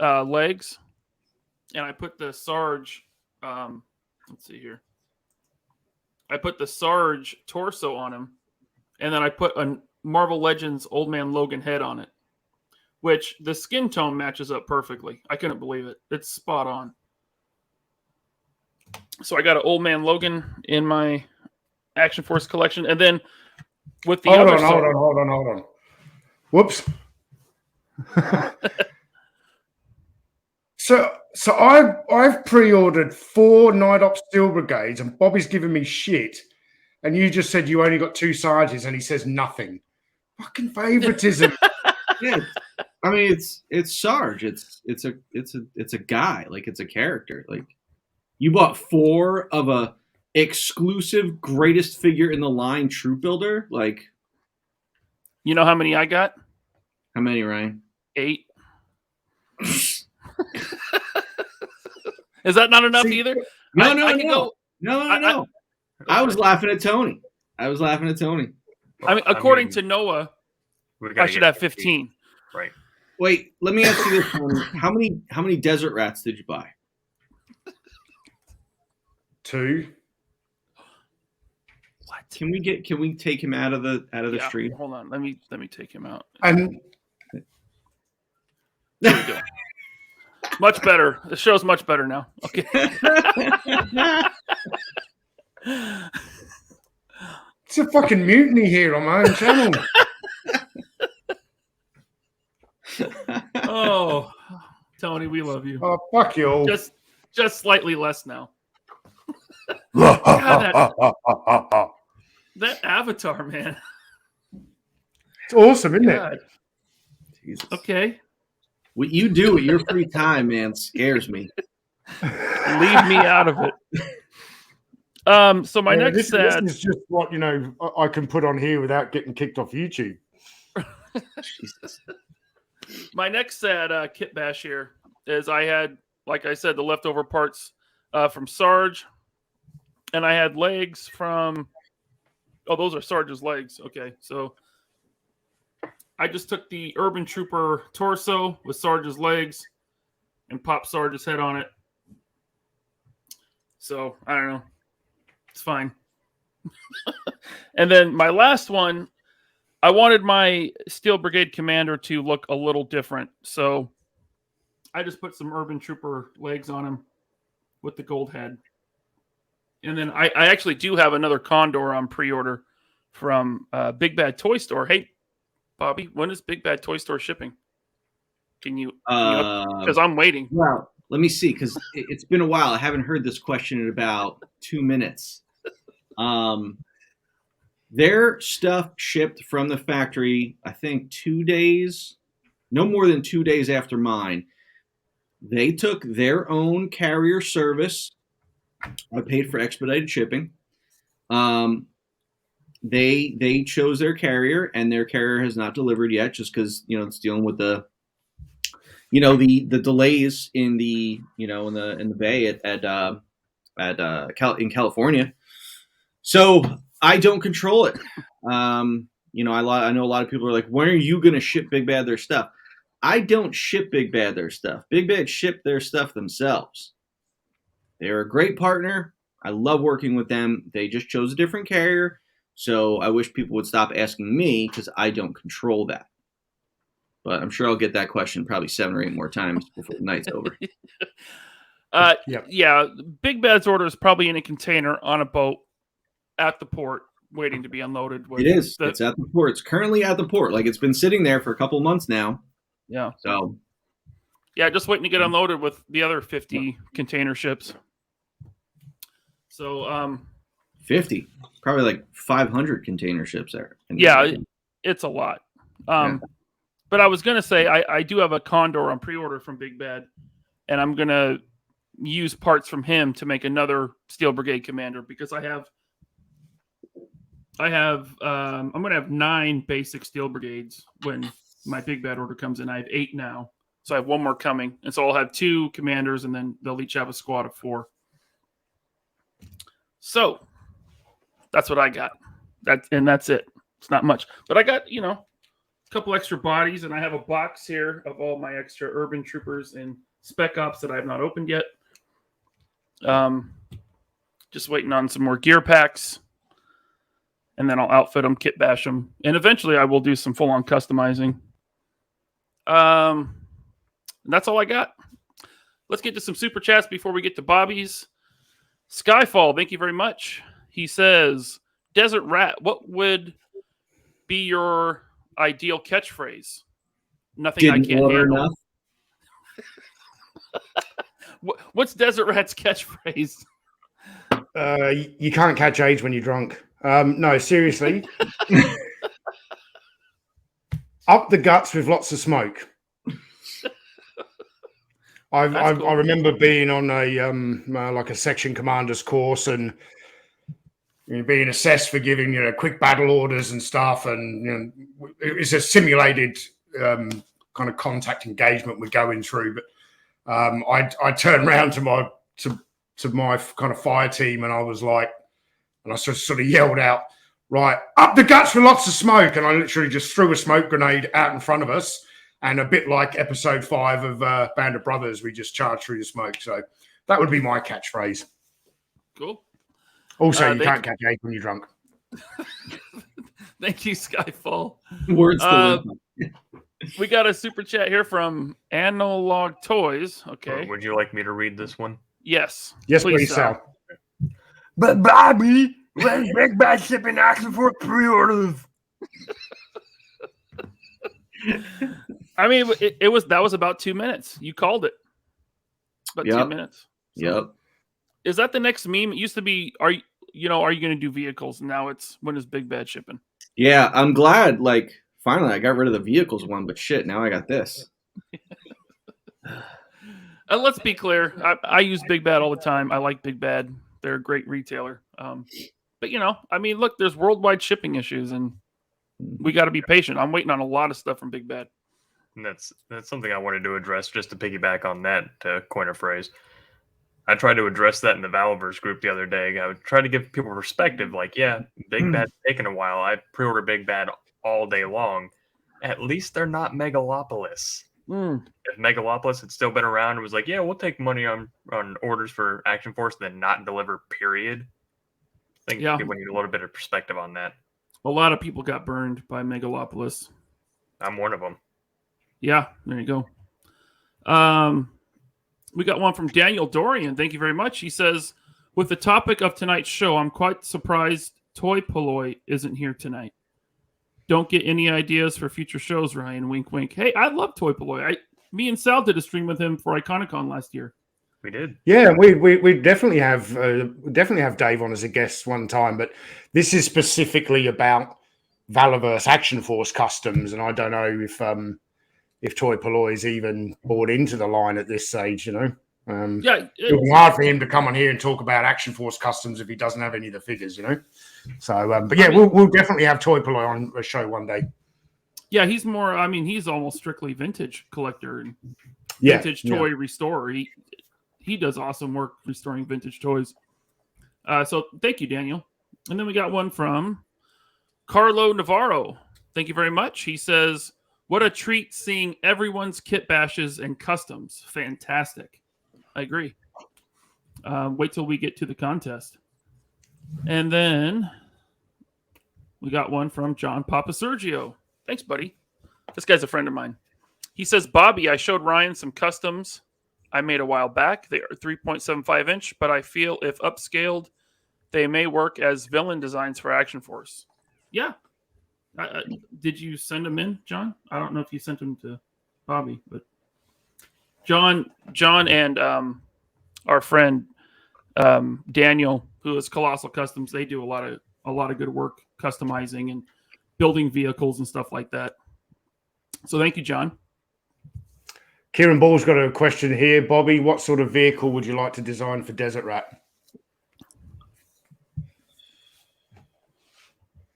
legs, and I put the Sarge. Let's see here. I put the Sarge torso on him, and then I put a Marvel Legends Old Man Logan head on it, which the skin tone matches up perfectly. I couldn't believe it. It's spot on. So I got an Old Man Logan in my Action Force collection, and then with the hold other on. Whoops. So I've pre-ordered 4 Night Ops Steel Brigades, and Bobby's giving me shit. And you just said you only got 2 Sarges, and he says nothing. Fucking favoritism. Yeah, I mean it's Sarge. It's a guy. Like, it's a character. Like, you bought 4 of a exclusive greatest figure in the line troop builder. Like, You know how many I got? how many, Ryan? 8. Is that not enough either? No. I was laughing at Tony. I mean, according to Noah, I should have 15. Right. Wait, let me ask you this one. How many desert rats did you buy? 2. What? Can we take him out of the street? Hold on. Let me take him out. And There we go. Much better. The show's much better now. Okay. it's a fucking mutiny here on my own channel. Oh, Tony, we love you. Oh, fuck you all. Just slightly less now. God, that Avatar, man. It's awesome, isn't God. it? Jesus. Okay. What you do with your free time, man, scares me. Leave me out of it. So my next this is just what I can put on here without getting kicked off YouTube. Jesus. My next sad kit bash here is I had, like I said, the leftover parts from Sarge, and I had legs from. Oh, those are Sarge's legs. Okay, so I just took the Urban Trooper torso with Sarge's legs and popped Sarge's head on it. So I don't know, it's fine. And then my last one, I wanted my Steel Brigade commander to look a little different. So I just put some Urban Trooper legs on him with the gold head. And then I actually do have another Condor on pre-order from Big Bad Toy Store. Hey, Bobby, when is Big Bad Toy Store shipping? Can you because I'm waiting. Well, let me see, because it's been a while. I haven't heard this question in about 2 minutes. Their stuff shipped from the factory, I think 2 days, no more than 2 days after mine. They took their own carrier service. I paid for expedited shipping. They chose their carrier, and their carrier has not delivered yet, just because it's dealing with the delays in the in the Bay in California. So I don't control it. I know a lot of people are like, when are you going to ship Big Bad their stuff? I don't ship Big Bad their stuff. Big Bad ship their stuff themselves. They're a great partner. I love working with them. They just chose a different carrier. So I wish people would stop asking me, because I don't control that. But I'm sure I'll get that question probably 7 or 8 more times before the night's over. Yeah, Big Bad's order is probably in a container on a boat at the port, waiting to be unloaded. It is. It's at the port. It's currently at the port. Like, it's been sitting there for a couple months now. Yeah. So. Yeah, just waiting to get unloaded with the other 50 container ships. So, 50, probably like 500 container ships there. Yeah, it's a lot. But I was going to say, I do have a Condor on pre-order from Big Bad, and I'm going to use parts from him to make another Steel Brigade commander, because I'm going to have 9 basic Steel Brigades when my Big Bad order comes in. I have 8 now, so I have 1 more coming. And so I'll have 2 commanders, and then they'll each have a squad of 4. So that's what I got. That's it. It's not much, but I got, a couple extra bodies, and I have a box here of all my extra Urban Troopers and Spec Ops that I have not opened yet. Just waiting on some more gear packs. And then I'll outfit them, kit bash them. And eventually I will do some full-on customizing. And that's all I got. Let's get to some super chats before we get to Bobby's. Skyfall, thank you very much. He says, Desert Rat, what would be your ideal catchphrase? Nothing I can't handle. What's Desert Rat's catchphrase? You can't catch AIDS when you're drunk. No, seriously. Up the guts with lots of smoke. I remember being on a like a section commander's course and being assessed for giving quick battle orders and stuff, and it's a simulated kind of contact engagement we're going through. But I turned around to my kind of fire team, and I was like, and I sort of yelled out, right, up the guts with lots of smoke, and I literally just threw a smoke grenade out in front of us. And a bit like episode 5 of Band of Brothers, we just charged through the smoke. So that would be my catchphrase. Cool. Also, you can't catch AIDS when you're drunk. Thank you, Skyfall. Words. We got a super chat here from Analog Toys. Okay. Would you like me to read this one? Yes. Yes, please, Sal. But Bobby, when Big Bad shipping action for pre-orders? I mean, that was about 2 minutes. You called it. About 2 minutes. So, yep. Is that the next meme? It used to be, are you going to do vehicles? Now it's, when is Big Bad shipping? Yeah, I'm glad. Like, finally, I got rid of the vehicles one, but shit, now I got this. And let's be clear. I use Big Bad all the time. I like Big Bad. They're a great retailer. But, I mean, look, there's worldwide shipping issues, and we got to be patient. I'm waiting on a lot of stuff from Big Bad. And that's something I wanted to address, just to piggyback on that, to coin a phrase. I tried to address that in the Valaverse group the other day. I would try to give people perspective, like, yeah, Big Bad's taken a while. I pre-order Big Bad all day long. At least they're not Megalopolis. If Megalopolis had still been around and was like, yeah, we'll take money on orders for Action Force, then not deliver, period. I think people need a little bit of perspective on that. A lot of people got burned by Megalopolis. I'm one of them. Yeah, there you go. We got one from Daniel Dorian. Thank you very much. He says, with the topic of tonight's show, I'm quite surprised Toy Polloi isn't here tonight. Don't get any ideas for future shows, Ryan. Wink, wink. Hey, I love Toy Polloi. Me and Sal did a stream with him for Iconicon last year. We did. Yeah, we definitely have Dave on as a guest one time, but this is specifically about Valaverse Action Force customs, and I don't know if Toy Polloi is even bought into the line at this stage. It'll be hard for him to come on here and talk about Action Force customs if he doesn't have any of the figures. So, but yeah, we'll definitely have Toy Polloi on a show one day. Yeah, he's more. I mean, he's almost strictly vintage collector and vintage toy restorer. He does awesome work restoring vintage toys. So thank you, Daniel. And then we got one from Carlo Navarro. Thank you very much. He says, what a treat seeing everyone's kit bashes and customs. Fantastic. I agree. Wait till we get to the contest. And then we got one from John Papa Sergio. Thanks, buddy. This guy's a friend of mine. He says, Bobby, I showed Ryan some customs I made a while back. They are 3.75 inch, but I feel if upscaled, they may work as villain designs for Action Force. Yeah. Did you send them in, John? I don't know if you sent them to Bobby, but John and our friend Daniel, who is Colossal Customs, they do a lot of good work customizing and building vehicles and stuff like that. So thank you, John. Kieran Ball's got a question here. Bobby, what sort of vehicle would you like to design for Desert Rat?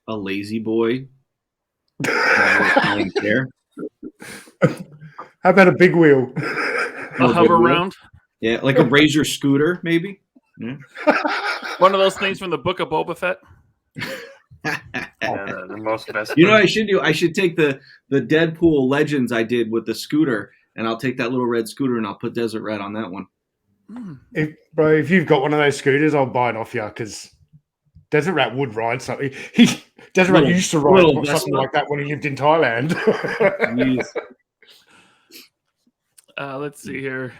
A lazy boy. How about a big wheel? A hover round? Yeah, like a Razor scooter, maybe. Yeah. One of those things from the book of Boba Fett. The most best. You know what I should do? I should take the Deadpool Legends I did with the scooter, and I'll take that little red scooter and I'll put Desert Rat on that one. If you've got one of those scooters, I'll buy it off you because Desert Rat would ride something. Desert Rat used to ride something like that when he lived in Thailand. Let's see here.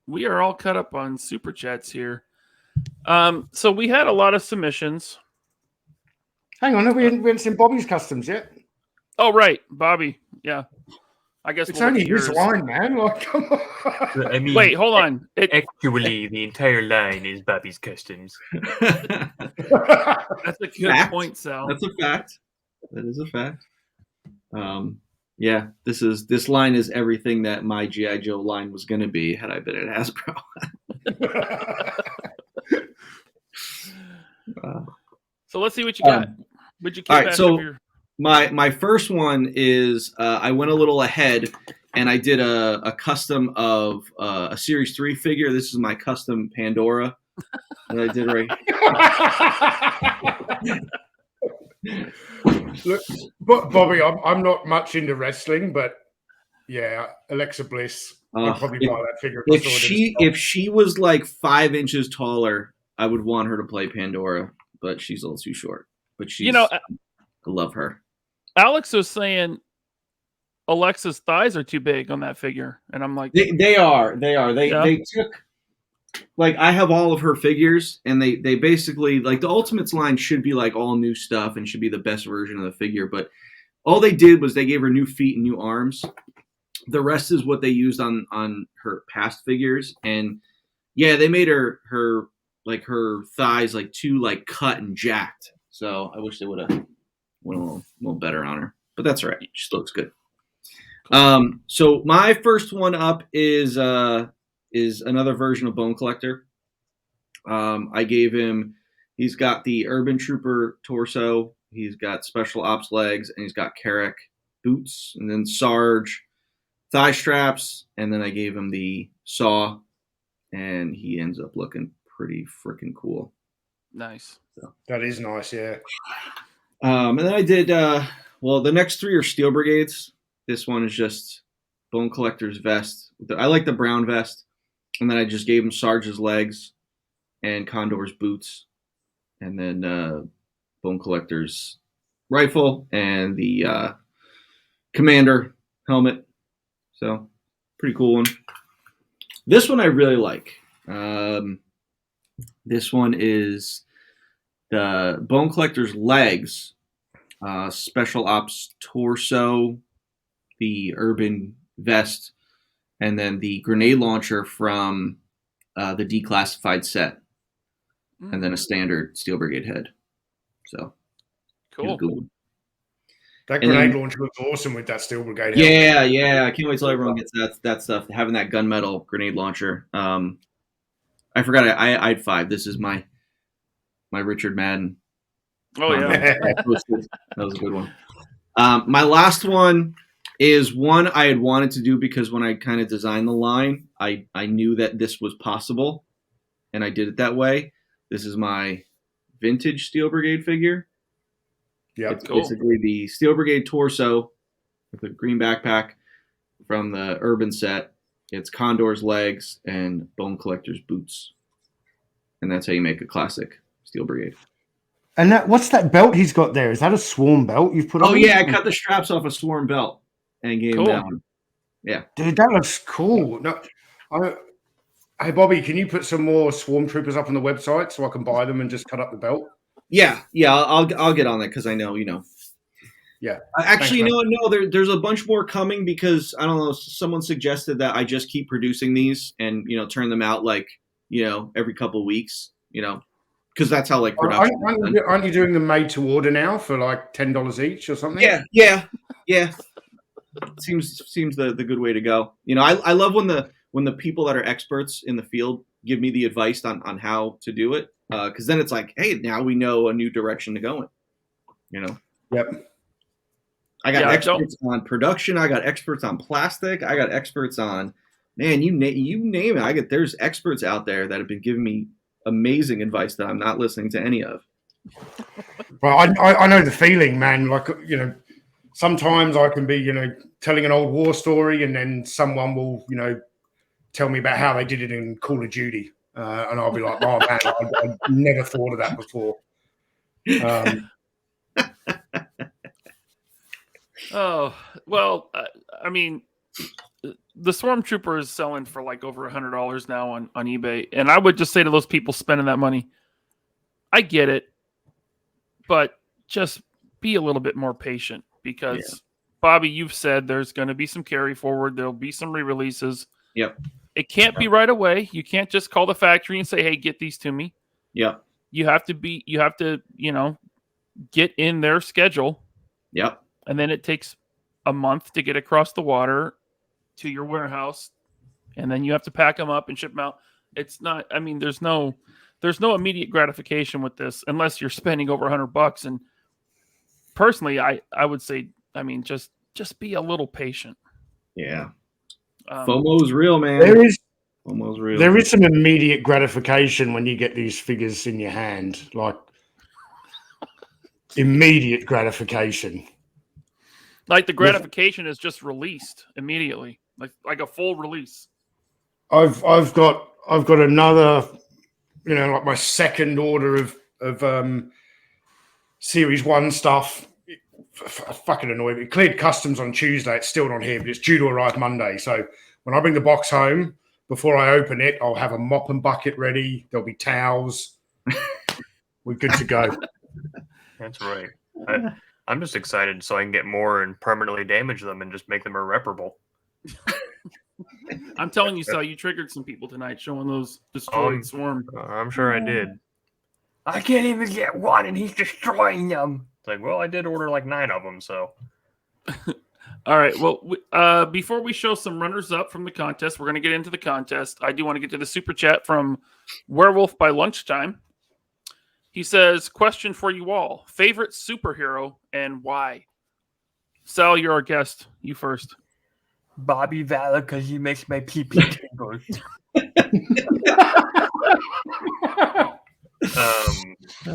We are all cut up on super chats here. So we had a lot of submissions. Hang on, we haven't seen Bobby's customs yet. Oh, right, Bobby. Yeah, I guess it's only his line, man. Like, come on. I mean, wait, hold on. Actually, the entire line is Bobby's customs. That's a good point, Sal. That's a fact. That is a fact. Yeah, this line is everything that my G.I. Joe line was going to be had I been at Hasbro. So let's see what you got. Would you keep all right, so my first one is I went a little ahead and I did a custom of a Series 3 figure. This is my custom Pandora that I did right. Look, Bobby, I'm not much into wrestling, but yeah, Alexa Bliss. I'd probably buy that figure. If she was like 5 inches taller, I would want her to play Pandora, but she's a little too short. But she's, I love her. Alex was saying Alexa's thighs are too big on that figure, and I'm like, they are. They took. Like, I have all of her figures, and they basically, like, the Ultimates line should be, like, all new stuff and should be the best version of the figure. But all they did was they gave her new feet and new arms. The rest is what they used on her past figures. And, yeah, they made her thighs, like, too, like, cut and jacked. So I wish they would have went a little better on her. But that's all right. She still looks good. So my first one up is another version of Bone Collector. I gave him, he's got the Urban Trooper torso, he's got Special Ops legs, and he's got Carrack boots, and then Sarge thigh straps, and then I gave him the saw, and he ends up looking pretty freaking cool. Nice. So. That is nice, yeah. And then I did, the next 3 are Steel Brigades. This one is just Bone Collector's vest. I like the brown vest. And then I just gave him Sarge's legs and Condor's boots. And then Bone Collector's rifle and the Commander helmet. So, pretty cool one. This one I really like. This one is the Bone Collector's legs, Special Ops torso, the Urban vest, and then the grenade launcher from the declassified set, and then a standard Steel Brigade head. So, cool. That grenade launcher looks awesome with that Steel Brigade head. Yeah. I can't wait till everyone gets that stuff. Having that gunmetal grenade launcher. I forgot I had 5. This is my Richard Madden. Oh, yeah. That was a good one. My last one is one I had wanted to do because when I kind of designed the line, I knew that this was possible, and I did it that way. This is my vintage Steel Brigade figure. Yeah, it's basically the Steel Brigade torso with a green backpack from the Urban set. It's Condor's legs and Bone Collector's boots, and that's how you make a classic Steel Brigade. And what's that belt he's got there? Is that a Swarm belt you've put on? Oh, yeah, I cut the straps off a Swarm belt and gave him that one. Yeah. Dude, that looks cool. No, hey, Bobby, can you put some more Swarm Troopers up on the website so I can buy them and just cut up the belt? Yeah, I'll get on that because I know, Yeah. Actually, there's a bunch more coming because, I don't know, someone suggested that I just keep producing these and, turn them out like, every couple of weeks, because that's how like production. Aren't you doing them made to order now for like $10 each or something? Yeah. Seems the good way to go. I love when the people that are experts in the field give me the advice on how to do it, because then it's like, hey, now we know a new direction to go in. Yep. I got experts on production. I got experts on plastic. I got experts on, man, you name it. There's experts out there that have been giving me amazing advice that I'm not listening to any of. Well, I know the feeling, man. Like, sometimes I can be, telling an old war story, and then someone will, tell me about how they did it in Call of Duty, and I'll be like, "Oh man, I never thought of that before." Oh well, I mean, the Stormtrooper is selling for like over $100 now on eBay, and I would just say to those people spending that money, I get it, but just be a little bit more patient because, Bobby, you've said there's going to be some carry forward. There'll be some re-releases. Yep. It can't be right away. You can't just call the factory and say, "Hey, get these to me." Yep. You have to, get in their schedule. Yep. And then it takes a month to get across the water to your warehouse, and then you have to pack them up and ship them out. It's not. I mean, there's no immediate gratification with this unless you're spending over $100. And personally, I would say, I mean, just be a little patient. Yeah. FOMO's real, man. FOMO's real. There is some immediate gratification when you get these figures in your hand, like immediate gratification. Like the gratification is just released immediately, like a full release. I've got another, like my second order of Series 1 stuff. Fucking annoying. It cleared customs on Tuesday. It's still not here, but it's due to arrive Monday. So when I bring the box home, before I open it, I'll have a mop and bucket ready. There'll be towels. We're good to go. That's right. I'm just excited so I can get more and permanently damage them and just make them irreparable. I'm telling you, Sal, you triggered some people tonight showing those destroyed swarm. I'm sure I did. I can't even get one, and he's destroying them. It's like, well, I did order like 9 of them, so. All right. Well, before we show some runners up from the contest, we're going to get into the contest. I do want to get to the super chat from Werewolf by Lunchtime. He says, question for you all. Favorite superhero and why? Sal, you're our guest. You first. Bobby Valor, because he makes my pee-pee tingle.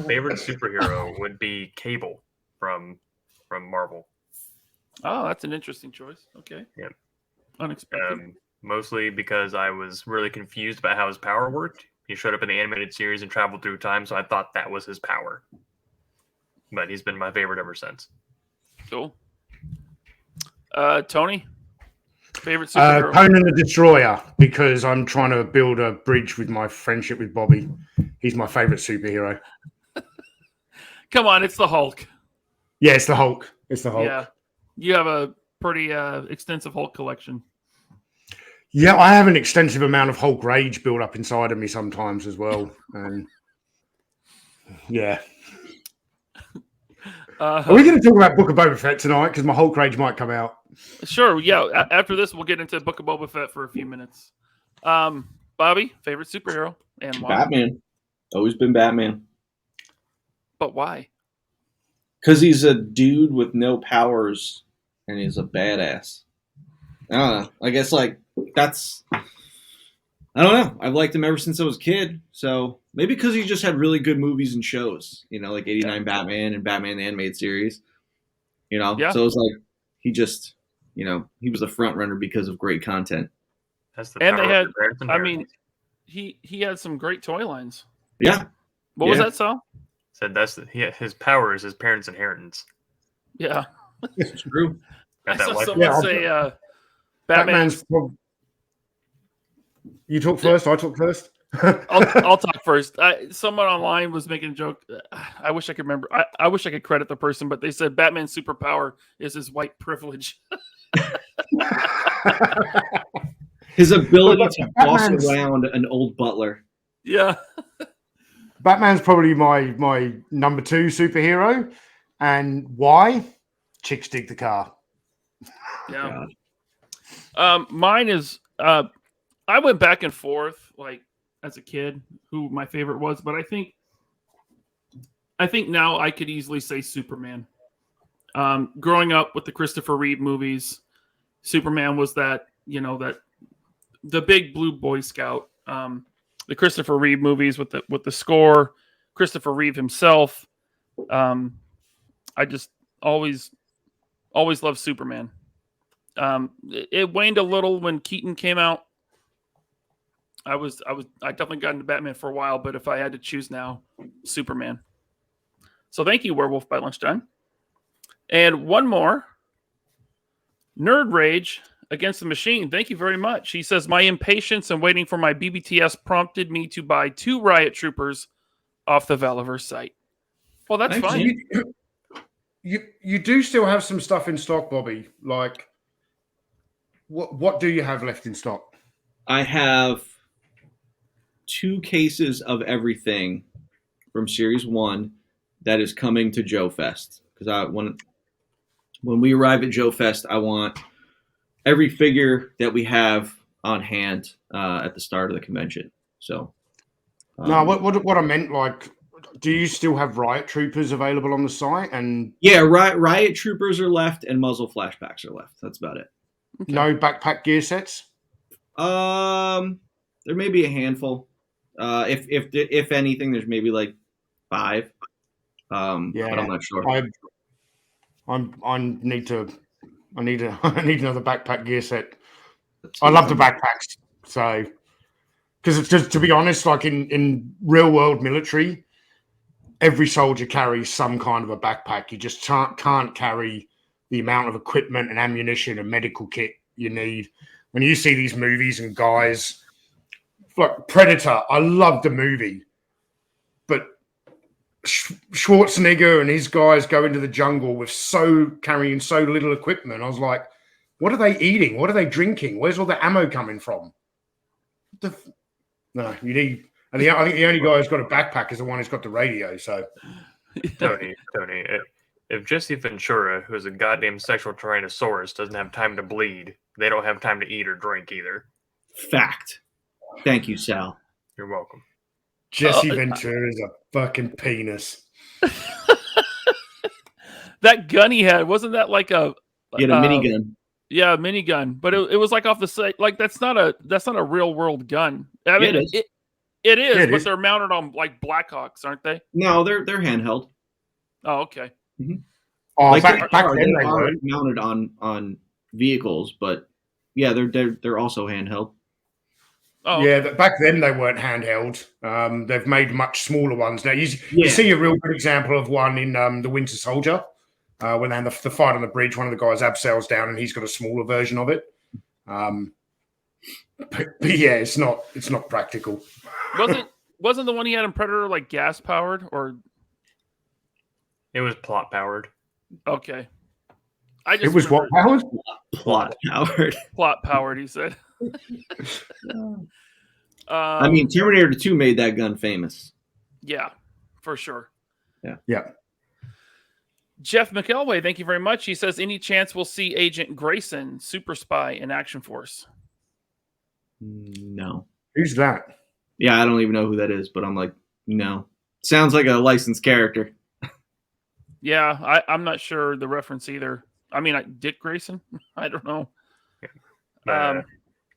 Favorite superhero would be Cable from Marvel. Oh, that's an interesting choice. Okay. Yep. Unexpected. Mostly because I was really confused about how his power worked. He showed up in the animated series and traveled through time, so I thought that was his power. But he's been my favorite ever since. Cool. Tony? Favorite superhero? Conan the Destroyer, because I'm trying to build a bridge with my friendship with Bobby. He's my favorite superhero. Come on, it's the Hulk. Yeah, it's the Hulk. It's the Hulk. Yeah. You have a pretty extensive Hulk collection. Yeah, I have an extensive amount of Hulk rage built up inside of me sometimes as well. And yeah. Are we going to talk about Book of Boba Fett tonight? Because my Hulk rage might come out. Sure. Yeah. After this, we'll get into Book of Boba Fett for a few minutes. Bobby, favorite superhero and why? Batman. Always been Batman. But why? Because he's a dude with no powers and he's a badass. I don't know. I guess that's. I don't know. I've liked him ever since I was a kid. So maybe because he just had really good movies and shows, like 89 Batman and Batman the Animated Series. Yeah. So it was like he just, he was a front runner because of great content. That's the And power they had, of parents and I inheritance. mean, he had some great toy lines. Yeah. What was that, Sal? Said his power is his parents' inheritance. Yeah. It's true. I Got that saw life- someone say Batman's. You talk first. I talk first. I'll talk first. Someone online was making a joke. I wish I could remember. I wish I could credit the person, but they said Batman's superpower is his white privilege. His ability to boss around an old butler. Yeah. Batman's probably my number 2 superhero. And why? Chicks dig the car. Yeah. Mine is I went back and forth as a kid who my favorite was, but I think now I could easily say Superman. Growing up with the Christopher Reeve movies, Superman was that the big blue Boy Scout. The Christopher Reeve movies with the score, Christopher Reeve himself. I just always Always loved Superman. It waned a little when Keaton came out. I definitely got into Batman for a while, but if I had to choose now, Superman. So thank you, Werewolf by Lunchtime. And one more. Nerd Rage Against the Machine. Thank you very much. He says, my impatience and waiting for my BBTS prompted me to buy 2 Riot Troopers off the Valaverse site. Well, that's fine. You do still have some stuff in stock, Bobby. Like, what do you have left in stock? I have 2 cases of everything from Series 1 that is coming to Joe Fest. Because when we arrive at Joe Fest, I want every figure that we have on hand at the start of the convention. So, No, what I meant, like, do you still have Riot Troopers available on the site? And yeah, Riot Troopers are left and Muzzle Flashbacks are left. That's about it. Okay. No backpack gear sets? There may be a handful. If anything, there's maybe like 5. But I'm not sure. I need another backpack gear set. I love the backpacks. So, because it's just, to be honest, like in real world military, every soldier carries some kind of a backpack. You just can't carry the amount of equipment and ammunition and medical kit you need. When you see these movies and guys like Predator, I love the movie, but Schwarzenegger and his guys go into the jungle with carrying so little equipment. I was like, what are they eating? What are they drinking? Where's all the ammo coming from? No, you need. And I think the only guy who's got a backpack is the one who's got the radio. So, Tony, if Jesse Ventura, who is a goddamn sexual tyrannosaurus, doesn't have time to bleed, they don't have time to eat or drink either. Fact. Thank you, Sal. You're welcome. Jesse Ventura is a fucking penis. That gun he had, wasn't that like a minigun? Yeah, a minigun. But it was like off the site. Like that's not a real world gun. I mean, it is. It is, Yeah, but they're mounted on like Blackhawks, aren't they? No, they're handheld. Oh, okay. Mm-hmm. Oh, Like back then they they are were. mounted on vehicles, but yeah, they're also handheld. Oh, Yeah, okay. back then they weren't handheld. They've made much smaller ones now. You see a real good example of one in the Winter Soldier when they had the fight on the bridge. One of the guys abseils down, and he's got a smaller version of it. But yeah, it's not practical. Wasn't the one he had in Predator like gas powered or? It was plot powered. Okay. It was what powered? Plot powered. Plot powered, he said. I mean, Terminator 2 made that gun famous. Yeah, for sure. Yeah. Jeff McElway, thank you very much. He says, any chance we'll see Agent Grayson, Super Spy in Action Force? No. Who's that? Yeah, I don't even know who that is, but I'm like, no. Sounds like a licensed character. Yeah, I'm not sure the reference either. I mean, Dick Grayson? I don't know.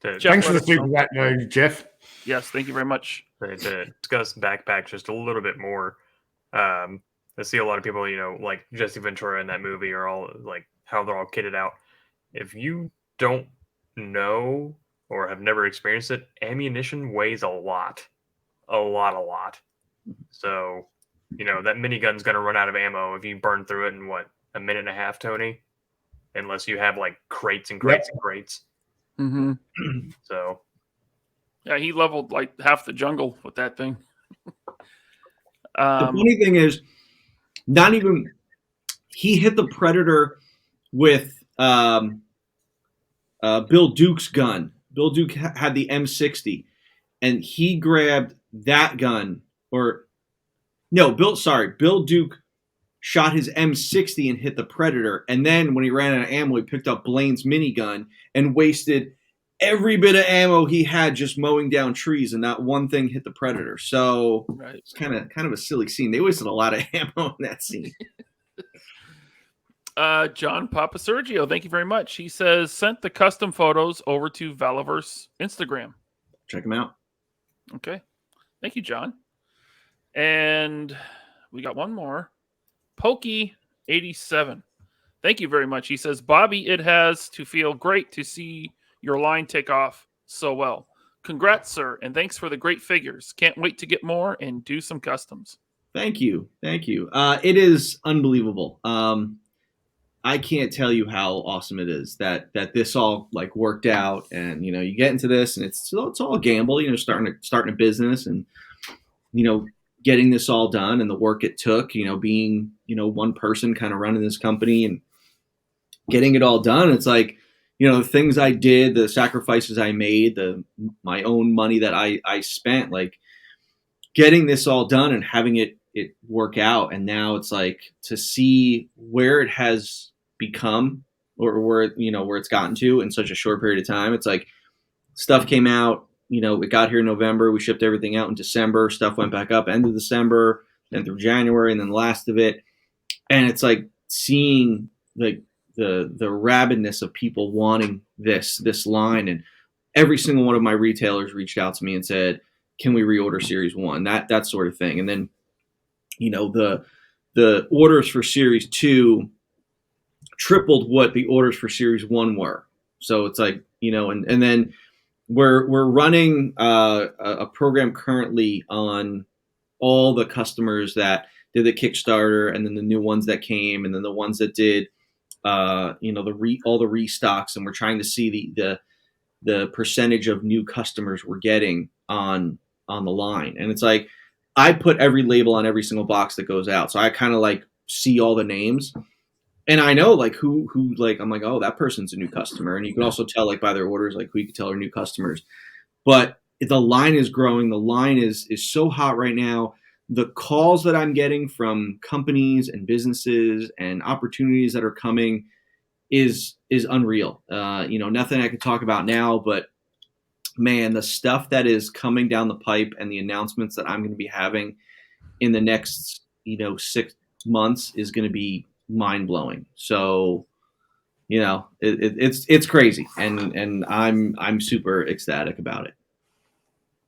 Thanks for the feedback, Jeff. Yes, thank you very much. To discuss backpacks just a little bit more, I see a lot of people, like Jesse Ventura in that movie are all like how they're all kitted out. If you don't know or have never experienced it, ammunition weighs a lot. So, that minigun's going to run out of ammo if you burn through it in a minute and a half, Tony? Unless you have like crates and crates and crates. Mm-hmm. So, yeah, he leveled like half the jungle with that thing. The funny thing is, he hit the Predator with Bill Duke's gun. Bill Duke had the M60, and he grabbed that gun. Bill Duke shot his M60 and hit the Predator, and then when he ran out of ammo, he picked up Blaine's minigun and wasted every bit of ammo he had just mowing down trees, and not one thing hit the Predator. So It's kind of a silly scene. They wasted a lot of ammo in that scene. John Papa Sergio, thank you very much. He says, sent the custom photos over to Valaverse Instagram. Check them out. Okay. Thank you, John. And we got one more. Pokey87. Thank you very much. He says, Bobby, it has to feel great to see your line take off so well. Congrats, sir, and thanks for the great figures. Can't wait to get more and do some customs. Thank you. It is unbelievable. I can't tell you how awesome it is that this all like worked out, and you get into this, and it's all a gamble. Starting a business, and getting this all done, and the work it took. Being one person kind of running this company and getting it all done. It's like the things I did, the sacrifices I made, my own money that I spent, like getting this all done and having it work out. And now it's like to see where it has become, or where it's gotten to in such a short period of time. It's like stuff came out, it got here in November, we shipped everything out in December, stuff went back up end of December, then through January, and then the last of it. And it's like seeing like the rabidness of people wanting this line. And every single one of my retailers reached out to me and said, can we reorder Series 1? That sort of thing. And then, the orders for Series 2 tripled what the orders for Series 1 were. So it's like, and then we're running a program currently on all the customers that did the Kickstarter, and then the new ones that came, and then the ones that did all the restocks, and we're trying to see the percentage of new customers we're getting on the line. And it's like I put every label on every single box that goes out, so I kind of like see all the names, and I know like who like I'm like, oh, that person's a new customer. And you can also tell like by their orders like who you can tell are new customers. But the line is growing. The line is so hot right now. The calls that I'm getting from companies and businesses and opportunities that are coming is unreal. Nothing I could talk about now, but man, the stuff that is coming down the pipe and the announcements that I'm going to be having in the next 6 months is going to be mind blowing. So it's crazy, and I'm super ecstatic about it.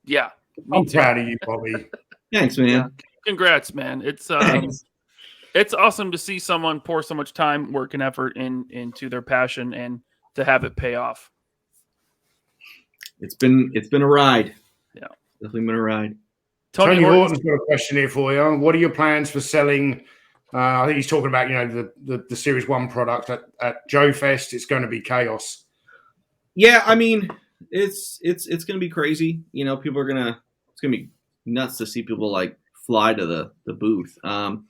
Yeah, I'm proud of you, Bobby. Thanks, man. Yeah. Congrats, man. It's it's awesome to see someone pour so much time, work, and effort into their passion, and to have it pay off. It's been a ride. Yeah, definitely been a ride. Tony Horton's got a question here for you. What are your plans for selling? I think he's talking about the Series 1 product at Joe Fest. It's going to be chaos. Yeah, I mean it's going to be crazy. People are it's going to be nuts to see people like fly to the booth. I'm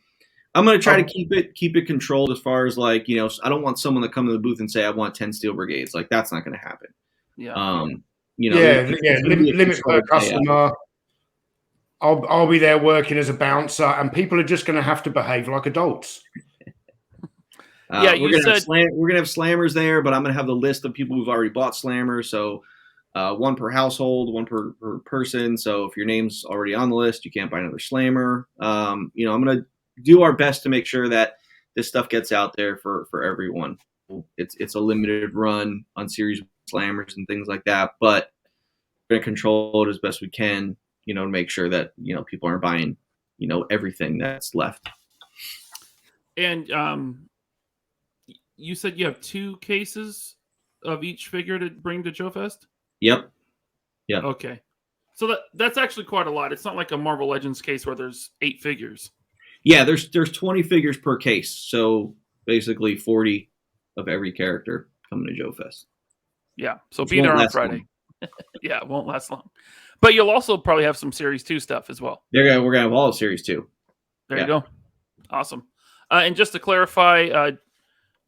going to try to keep it controlled as far as like I don't want someone to come to the booth and say I want 10 steel brigades. Like that's not going to happen. Yeah. Limit per customer. I'll be there working as a bouncer, and people are just going to have to behave like adults. We're gonna have slammers there, but I'm gonna have the list of people who've already bought slammers. So one per household, one per person. So if your name's already on the list, you can't buy another slammer. I'm gonna do our best to make sure that this stuff gets out there for everyone. It's a limited run on Series slammers and things like that, but we're gonna control it as best we can. To make sure that people aren't buying everything that's left. And you said you have 2 cases of each figure to bring to Joe Fest? Yep. Okay. So that's actually quite a lot. It's not like a Marvel Legends case where there's 8 figures. Yeah, there's 20 figures per case. So basically 40 of every character coming to Joe Fest. Yeah. So be there on Friday. Yeah, it won't last long. But you'll also probably have some Series 2 stuff as well. We're going to have all of Series 2. There you go. Awesome. And just to clarify,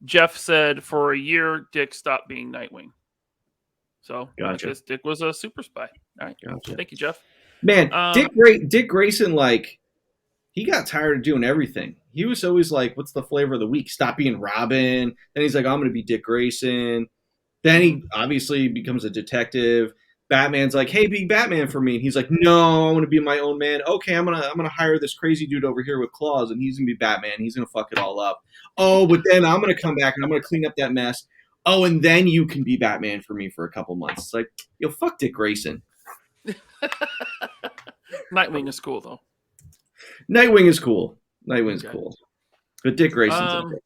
Jeff said for a year, Dick stopped being Nightwing. So gotcha. I guess Dick was a super spy. All right. Gotcha. Thank you, Jeff. Man, Dick Grayson, like, he got tired of doing everything. He was always like, what's the flavor of the week? Stop being Robin. Then he's like, I'm going to be Dick Grayson. Then he obviously becomes a detective. Batman's like, hey, be Batman for me. And he's like, no, I want to be my own man. Okay, I'm gonna hire this crazy dude over here with claws, and he's gonna be Batman. He's gonna fuck it all up. Oh, but then I'm gonna come back and I'm gonna clean up that mess. Oh, and then you can be Batman for me for a couple months. It's like, yo, fuck Dick Grayson. Nightwing is cool though. Nightwing's cool. But Dick Grayson's okay.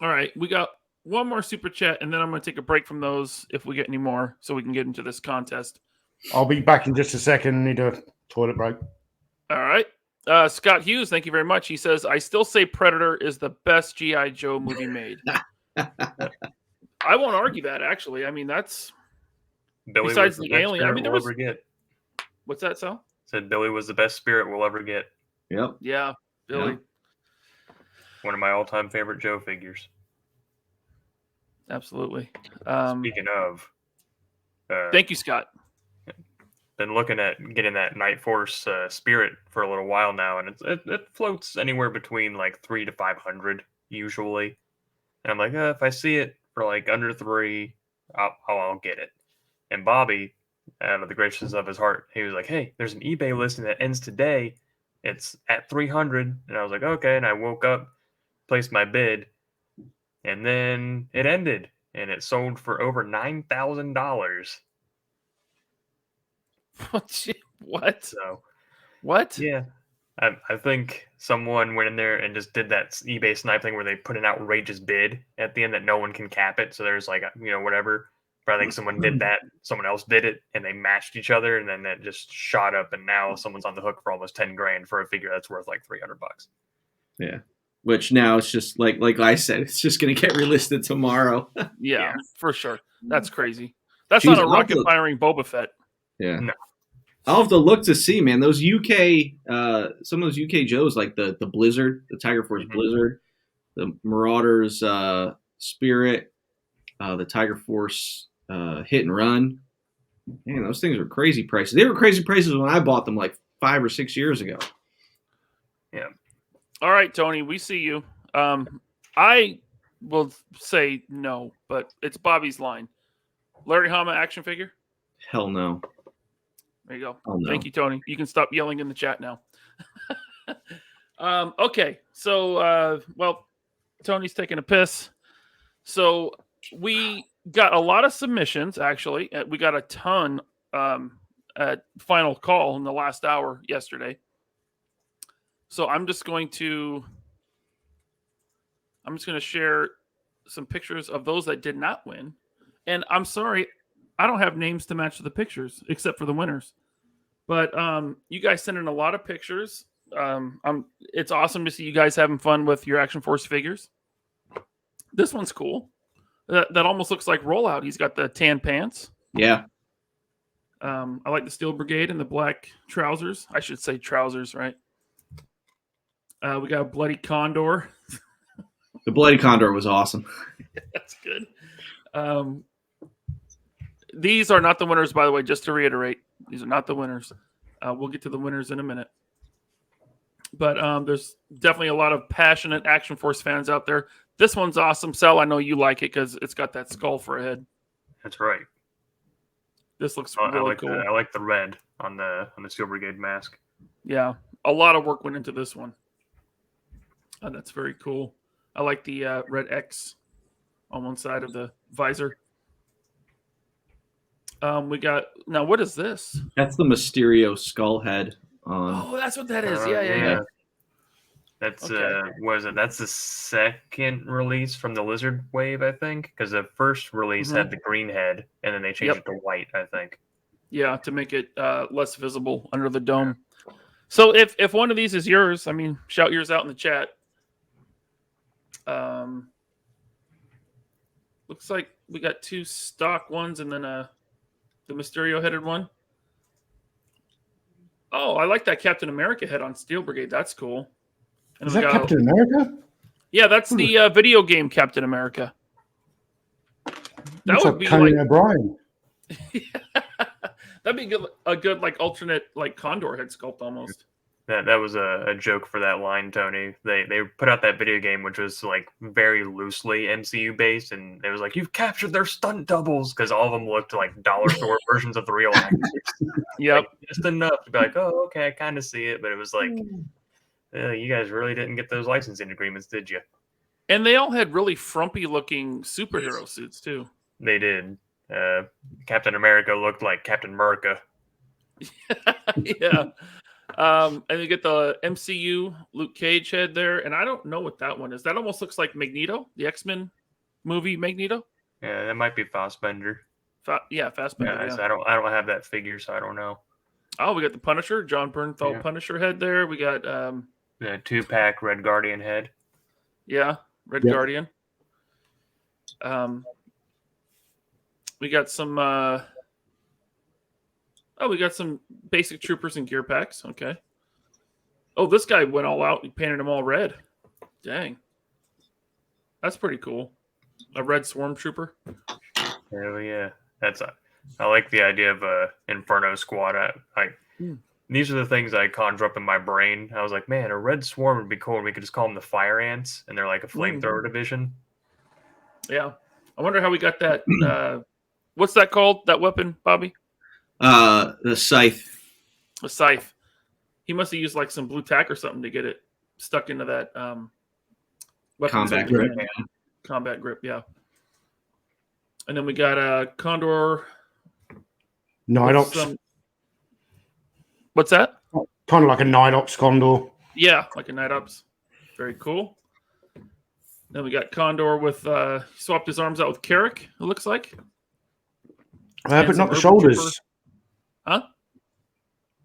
All right, we got one more super chat, and then I'm going to take a break from those if we get any more, so we can get into this contest. I'll be back in just a second. Need a toilet break. All right. Scott Hughes, thank you very much. He says, I still say Predator is the best G.I. Joe movie made. I won't argue that, actually. I mean, that's... Billy Besides was the best alien, I spirit mean, there we'll was... ever get. What's that, Sal? Said Billy was the best spirit we'll ever get. Yep. Yeah, Billy. Yeah. One of my all-time favorite Joe figures. Absolutely. Speaking of, Thank you, Scott. been looking at getting that Night Force spirit for a little while now, and it floats anywhere between like 300 to 500 usually. And I'm like, if I see it for like under 3, I'll get it. And Bobby, out of the graciousness of his heart, he was like, hey, there's an eBay listing that ends today. It's at 300, and I was like, okay. And I woke up, placed my bid, and then it ended, and it sold for over $9,000. What? So, What? yeah, I think someone went in there and just did that eBay snipe thing where they put an outrageous bid at the end that no one can cap it. So there's like, whatever. But I think someone did that, someone else did it, and they matched each other, and then that just shot up, and now someone's on the hook for almost 10 grand for a figure that's worth like $300. Yeah. Which now it's just like I said, it's just going to get relisted tomorrow. Yeah, for sure. That's crazy. That's Jeez, not a rocket firing Boba Fett. Yeah. No. I'll have to look to see, man. Those UK, some of those UK Joes, like the Blizzard, the Tiger Force Blizzard, the Marauders Spirit, the Tiger Force Hit and Run. Man, those things were crazy prices. They were crazy prices when I bought them like 5 or 6 years ago. Yeah. All right, Tony, we see you. I will say no, but it's Bobby's line. Larry Hama action figure? Hell no. There you go. Oh, no. Thank you, Tony. You can stop yelling in the chat now. Okay, so, Tony's taking a piss. So we got a lot of submissions, actually. We got a ton at Final Call in the last hour yesterday. So I'm just going to share some pictures of those that did not win. And I'm sorry, I don't have names to match the pictures except for the winners. But you guys sent in a lot of pictures. It's awesome to see you guys having fun with your Action Force figures. This one's cool. That almost looks like Rollout. He's got the tan pants. Yeah. I like the Steel Brigade and the black trousers. I should say trousers, right? We got a Bloody Condor. The Bloody Condor was awesome. That's good. These are not the winners, by the way, just to reiterate. These are not the winners. We'll get to the winners in a minute. But there's definitely a lot of passionate Action Force fans out there. This one's awesome. Sal, I know you like it because it's got that skull for a head. That's right. This looks really cool. I like the red on the Steel Brigade mask. Yeah, a lot of work went into this one. That's very cool. I like the red X on one side of the visor. We got now. What is this? That's the Mysterio skull head. Oh, that's what that is. Yeah. That's Okay. what is it? That's the second release from the Lizard Wave, I think, because the first release had the green head, and then they changed it to white, I think. Yeah, to make it less visible under the dome. So if one of these is yours, I mean, shout yours out in the chat. Looks like we got 2 stock ones and then the Mysterio headed one. Oh, I like that Captain America head on Steel Brigade. That's cool. And Is that Captain America? Yeah, that's the video game Captain America. That would be Conan like O'Brien. that'd be a good like alternate like Condor head sculpt almost. That was a joke for that line, Tony. They put out that video game, which was like very loosely MCU based, and it was like, you've captured their stunt doubles, because all of them looked like dollar store versions of the real actors. Yep. Like, just enough to be like, oh, okay, I kind of see it, but it was like, you guys really didn't get those licensing agreements, did you? And they all had really frumpy looking superhero suits too. They did. Captain America looked like Captain America. Yeah. And you get the MCU Luke Cage head there, and I don't know what that one is. That almost looks like Magneto, the X-Men movie Magneto. Yeah, that might be Fassbender. Fassbender. Yeah, Yeah. so I don't have that figure, so I don't know. Oh, we got the Punisher, John Bernthal Punisher head there. We got The 2-pack Red Guardian head. Red Guardian. We got some we got some basic troopers and gear packs. Okay. Oh, this guy went all out. He painted them all red. Dang. That's pretty cool. A red swarm trooper. Hell yeah. I like the idea of a Inferno squad. These are the things I conjure up in my brain. I was like, man, a red swarm would be cool. And we could just call them the Fire Ants, and they're like a flamethrower division. Yeah. I wonder how we got that. What's that called? That weapon, Bobby? The scythe. A scythe. He must have used like some blue tack or something to get it stuck into that Combat grip. Combat grip, yeah. And then we got a Condor. Night Ops. What's that? Kind of like a Night Ops Condor. Yeah, like a Night Ops. Very cool. Then we got Condor with swapped his arms out with Carrick, it looks like. But not the shoulders. Trooper. Huh?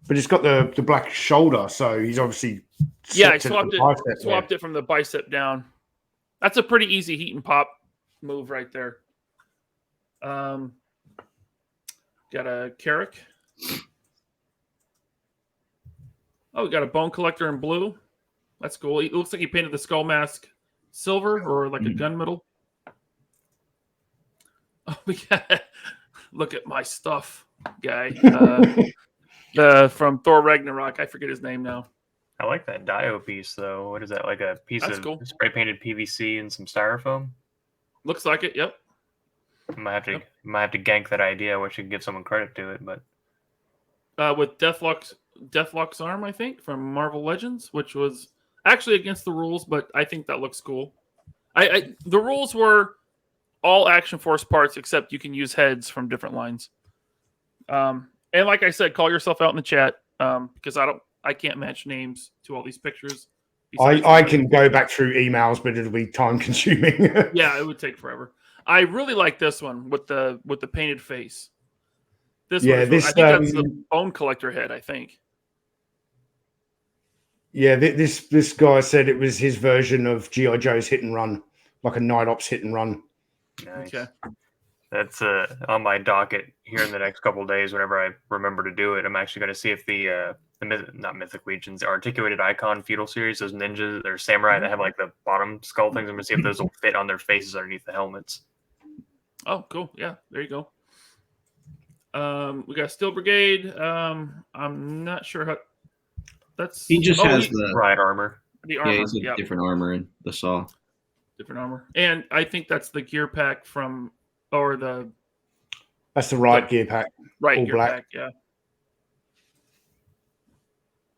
But it's got the black shoulder, so he's obviously he swapped it from the bicep down. That's a pretty easy heat and pop move right there. Got a Carrick. Oh, we got a Bone Collector in blue. That's cool. It looks like he painted the skull mask silver or like a gunmetal. Oh, we got look at my stuff guy. From Thor Ragnarok. I forget his name now. I like that Dio piece, though. What is that? Like a piece of spray painted PVC and some styrofoam? Looks like it. Yep. I might have to gank that idea. I wish I could give someone credit to it, but with Deathlock's arm, I think, from Marvel Legends, which was actually against the rules, but I think that looks cool. The rules were all Action Force parts, except you can use heads from different lines. And like I said, call yourself out in the chat because I can't match names to all these pictures. I can go back through emails, but it'll be time consuming. Yeah, it would take forever. I really like this one with the painted face. I think that's the Bone Collector head, I think. Yeah, this guy said it was his version of G.I. Joe's Hit and Run, like a Night Ops Hit and Run. Nice. Okay. That's on my docket here in the next couple of days. Whenever I remember to do it, I'm actually going to see if the not Mythic Legions, Articulated Icon Feudal Series, those ninjas, they're samurai that have like the bottom skull things. I'm going to see if those will fit on their faces underneath the helmets. Oh, cool. Yeah, there you go. We got Steel Brigade. I'm not sure how. He just has the riot armor. The armor. Yeah, he's a different armor in the saw. Different armor, and I think that's the gear pack from, That's the right gear pack. Right all gear black. pack. Yeah.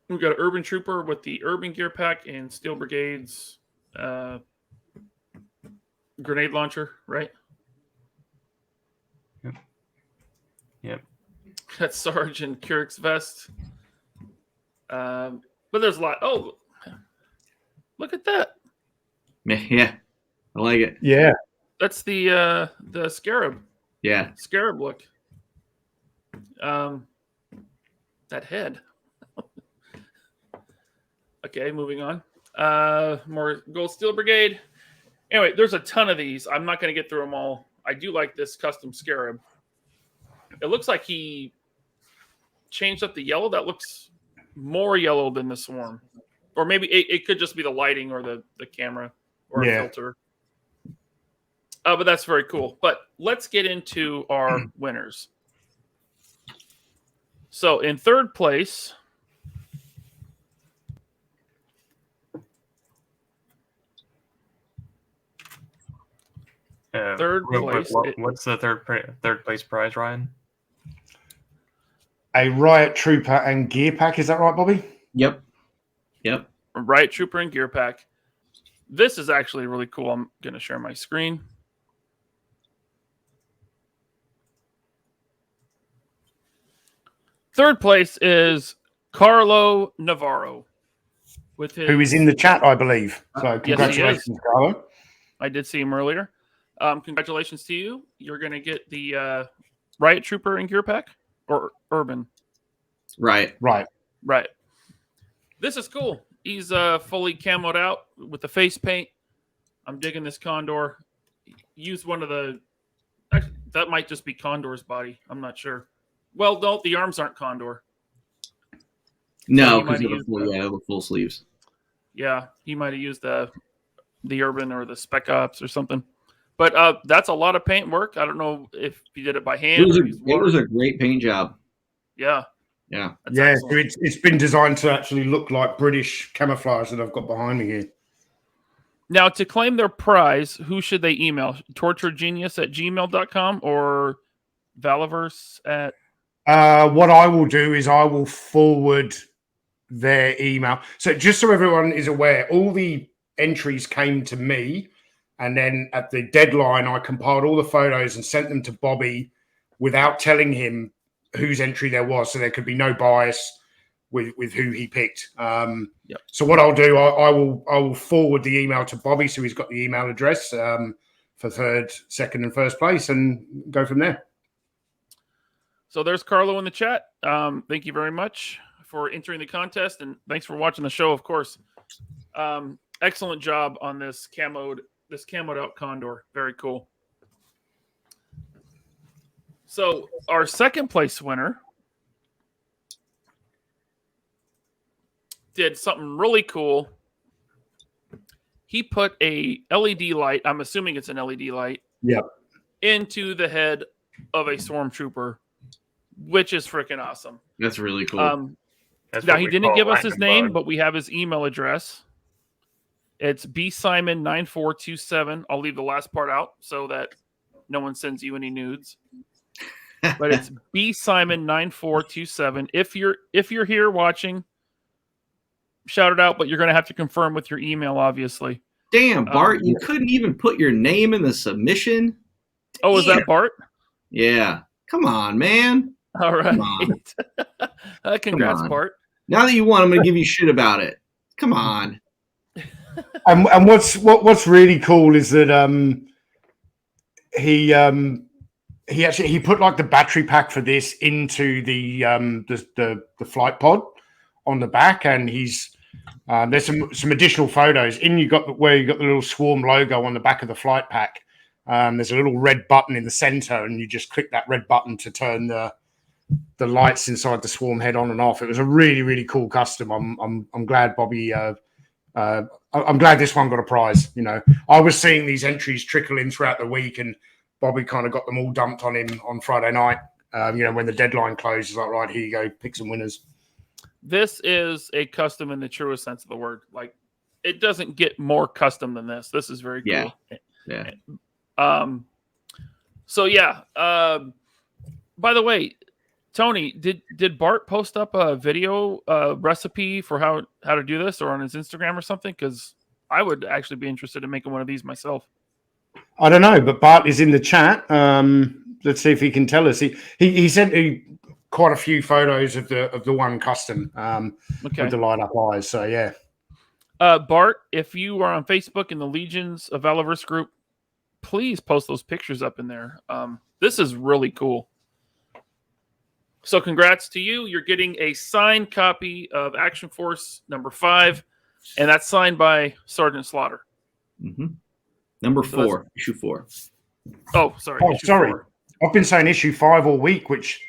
We've got an Urban Trooper with the Urban gear pack and Steel Brigade's grenade launcher, right? Yep. That's Sarge and Carrick's vest. But there's a lot. Oh, look at that. Yeah, I like it. Yeah. That's the Scarab. Yeah. Scarab look. That head. Okay, moving on. More Gold Steel Brigade. Anyway, there's a ton of these. I'm not going to get through them all. I do like this custom Scarab. It looks like he changed up the yellow. That looks more yellow than the Swarm. Or maybe it could just be the lighting or the camera or a filter. But that's very cool. But let's get into our winners. So in third place, What's the third place prize, Ryan? A Riot Trooper and gear pack. Is that right, Bobby? Yep. Riot Trooper and gear pack. This is actually really cool. I'm going to share my screen. Third place is Carlo Navarro. With his, who is in the chat, I believe. So Yes, congratulations, Carlo. I did see him earlier. Congratulations to you. You're going to get the Riot Trooper and gear pack or Urban. Right. Right. This is cool. He's fully camoed out with the face paint. I'm digging this Condor. Use one of the... Actually, that might just be Condor's body. I'm not sure. Well, no, the arms aren't Condor. No, So because the full sleeves. Yeah, he might have used the Urban or the Spec Ops or something. But that's a lot of paint work. I don't know if he did it by hand. It was a great paint job. Yeah. Yeah, excellent. so it's been designed to actually look like British camouflage that I've got behind me here. Now, to claim their prize, who should they email? torturegenius@gmail.com or Valaverse at... What I will do is I will forward their email. So just so everyone is aware, all the entries came to me, and then at the deadline, I compiled all the photos and sent them to Bobby without telling him whose entry there was, so there could be no bias with who he picked. So what I'll do, I will forward the email to Bobby, so he's got the email address for third, second, and first place, and go from there. So there's Carlo in the chat. Thank you very much for entering the contest, and thanks for watching the show, of course. Excellent job on this camoed out Condor. Very cool. So our second place winner did something really cool. He put a LED light, I'm assuming it's an LED light, into the head of a stormtrooper, which is freaking awesome. That's really cool. Now, he didn't give us his name, but we have his email address. It's bsimon9427. I'll leave the last part out so that no one sends you any nudes. But it's bsimon9427. If you're here watching, shout it out, but you're going to have to confirm with your email, obviously. Damn, Bart, you couldn't even put your name in the submission? Oh, is that Bart? Yeah. Come on, man. All right. Congrats, Bart. Now that you won, I'm going to give you shit about it. Come on. And what's really cool is that he put like the battery pack for this into the flight pod on the back, and he's there's some additional photos. Where you got the little Swarm logo on the back of the flight pack. There's a little red button in the center, and you just click that red button to turn the lights inside the Swarm head on and off. It was a really, really cool custom. I'm glad Bobby. I'm glad this one got a prize. You know, I was seeing these entries trickle in throughout the week, and Bobby kind of got them all dumped on him on Friday night. When the deadline closed, he's like, right, here you go, pick some winners. This is a custom in the truest sense of the word. Like, it doesn't get more custom than this. This is very cool. Yeah. By the way, Tony, did Bart post up a video recipe for how to do this, or on his Instagram or something? Because I would actually be interested in making one of these myself. I don't know, but Bart is in the chat. Let's see if he can tell us. He sent me quite a few photos of the one custom with the light up eyes. So yeah. Bart, if you are on Facebook in the Legions of Valaverse group, please post those pictures up in there. This is really cool. So congrats to you. You're getting a signed copy of Action Force number 5, and that's signed by Sergeant Slaughter. Mm-hmm. Number 4, issue 4. Oh, sorry. Issue 4. I've been saying issue 5 all week, which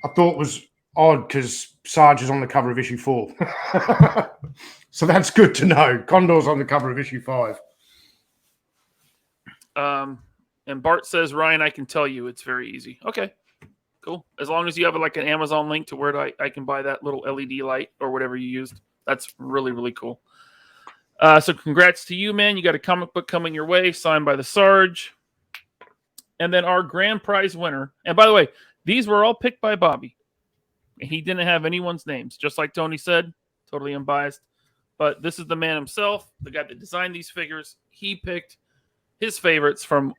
I thought was odd because Sarge is on the cover of issue 4. So that's good to know. Condor's on the cover of issue 5. And Bart says, Ryan, I can tell you it's very easy. Okay, cool. As long as you have like an Amazon link to where I can buy that little LED light or whatever you used. That's really, really cool. So congrats to you, man. You got a comic book coming your way, signed by the Sarge. And then our grand prize winner. And by the way, these were all picked by Bobby. He didn't have anyone's names, just like Tony said, totally unbiased. But this is the man himself, the guy that designed these figures. He picked his favorites from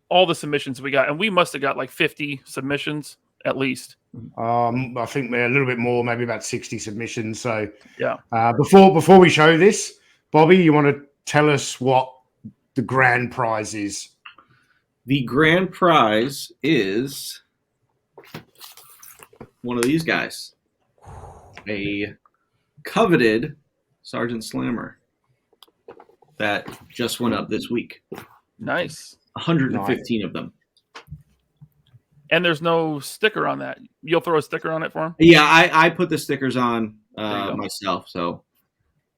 all the submissions we got. And we must have got like 50 submissions at least. I think we're a little bit more, maybe about 60 submissions. So Yeah. Before we show this, Bobby, you want to tell us what the grand prize is? The grand prize is one of these guys, a coveted Sergeant Slammer that just went up this week. Nice. 115 of them. And there's no sticker on that. You'll throw a sticker on it for him? Yeah, I put the stickers on go. myself, so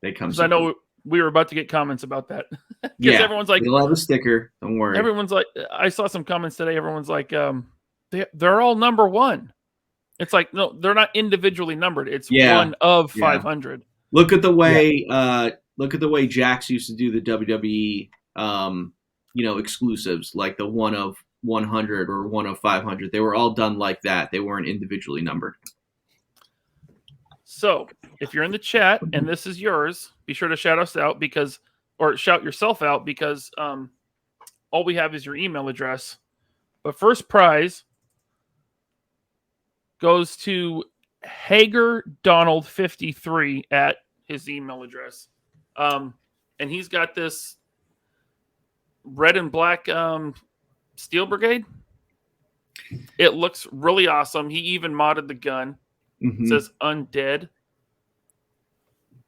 they come. Because I know we were about to get comments about that. Because Yeah, everyone's like, you'll have a sticker. Don't worry. everyone's like, I saw some comments today. Everyone's like, they're all number one. It's like, no, they're not individually numbered. It's one of 500. Look at the way Jax used to do the WWE exclusives, like the one of 100 or one of 500. They were all done like that. They weren't individually numbered. So if you're in the chat and this is yours, be sure to shout us out shout yourself out because all we have is your email address. But first prize goes to Hager Donald 53 at his email address. And he's got this red and black Steel Brigade. It looks really awesome. He even modded the gun. Mm-hmm. It says undead.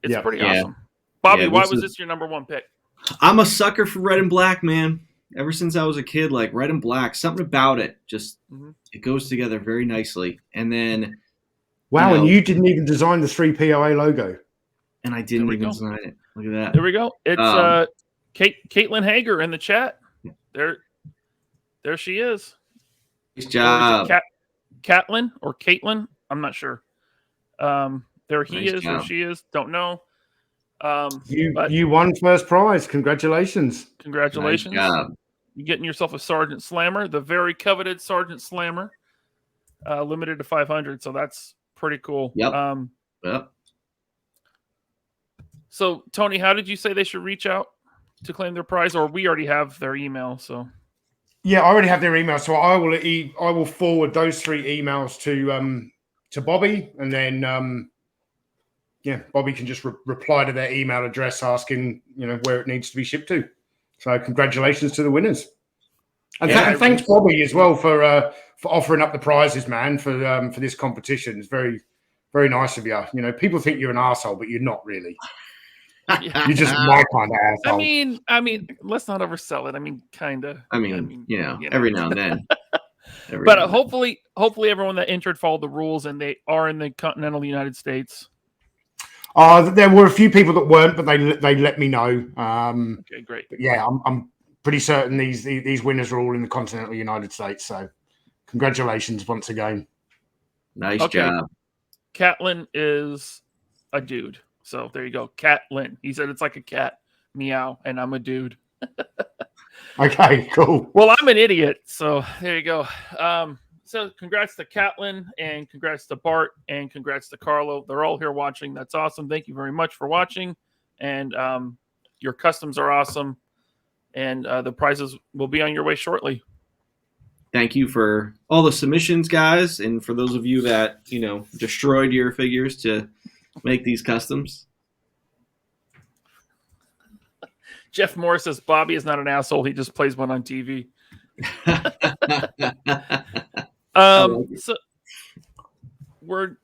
It's pretty Yeah. awesome. Bobby, Yeah, why this was is- this your number one pick? I'm a sucker for red and black, man. Ever since I was a kid, like red and black, something about it just it goes together very nicely. And then Wow, and you didn't even design the 3POA logo. And I didn't even design it. Look at that. There we go. It's Caitlin Hager in the chat. There she is. Nice job. Caitlin or Caitlin? I'm not sure. There he Nice is, job. or she is. Don't know. You won first prize. Congratulations. Congratulations. Nice job. You're getting yourself a Sergeant Slammer, the very coveted Sergeant Slammer, limited to 500. So that's pretty cool. Yep. Yep. So, Tony, how did you say they should reach out to claim their prize? Or we already have their email. So, yeah, I already have their email. So I will forward those 3 emails to Bobby, and then Bobby can just reply to their email address asking where it needs to be shipped to. So congratulations to the winners, and thanks Bobby as well for offering up the prizes, man, for this competition. It's very, very nice of you. People think you're an asshole, but you're not really. You're just my kind of asshole. I mean, let's not oversell it. I mean, kind of. Every now and then. But hopefully everyone that entered followed the rules and they are in the continental United States. There were a few people that weren't, but they let me know. Okay, great. But yeah, I'm pretty certain these winners are all in the continental United States. So congratulations once again. Nice job. Catlin is a dude. So there you go. Catlin. He said it's like a cat. Meow. And I'm a dude. Okay, cool. Well, I'm an idiot. So there you go. So congrats to Catlin and congrats to Bart and congrats to Carlo. They're all here watching. That's awesome. Thank you very much for watching. And your customs are awesome. And the prizes will be on your way shortly. Thank you for all the submissions, guys. And for those of you that, destroyed your figures to make these customs. Jeff Morris says Bobby is not an asshole. He just plays one on TV. So we're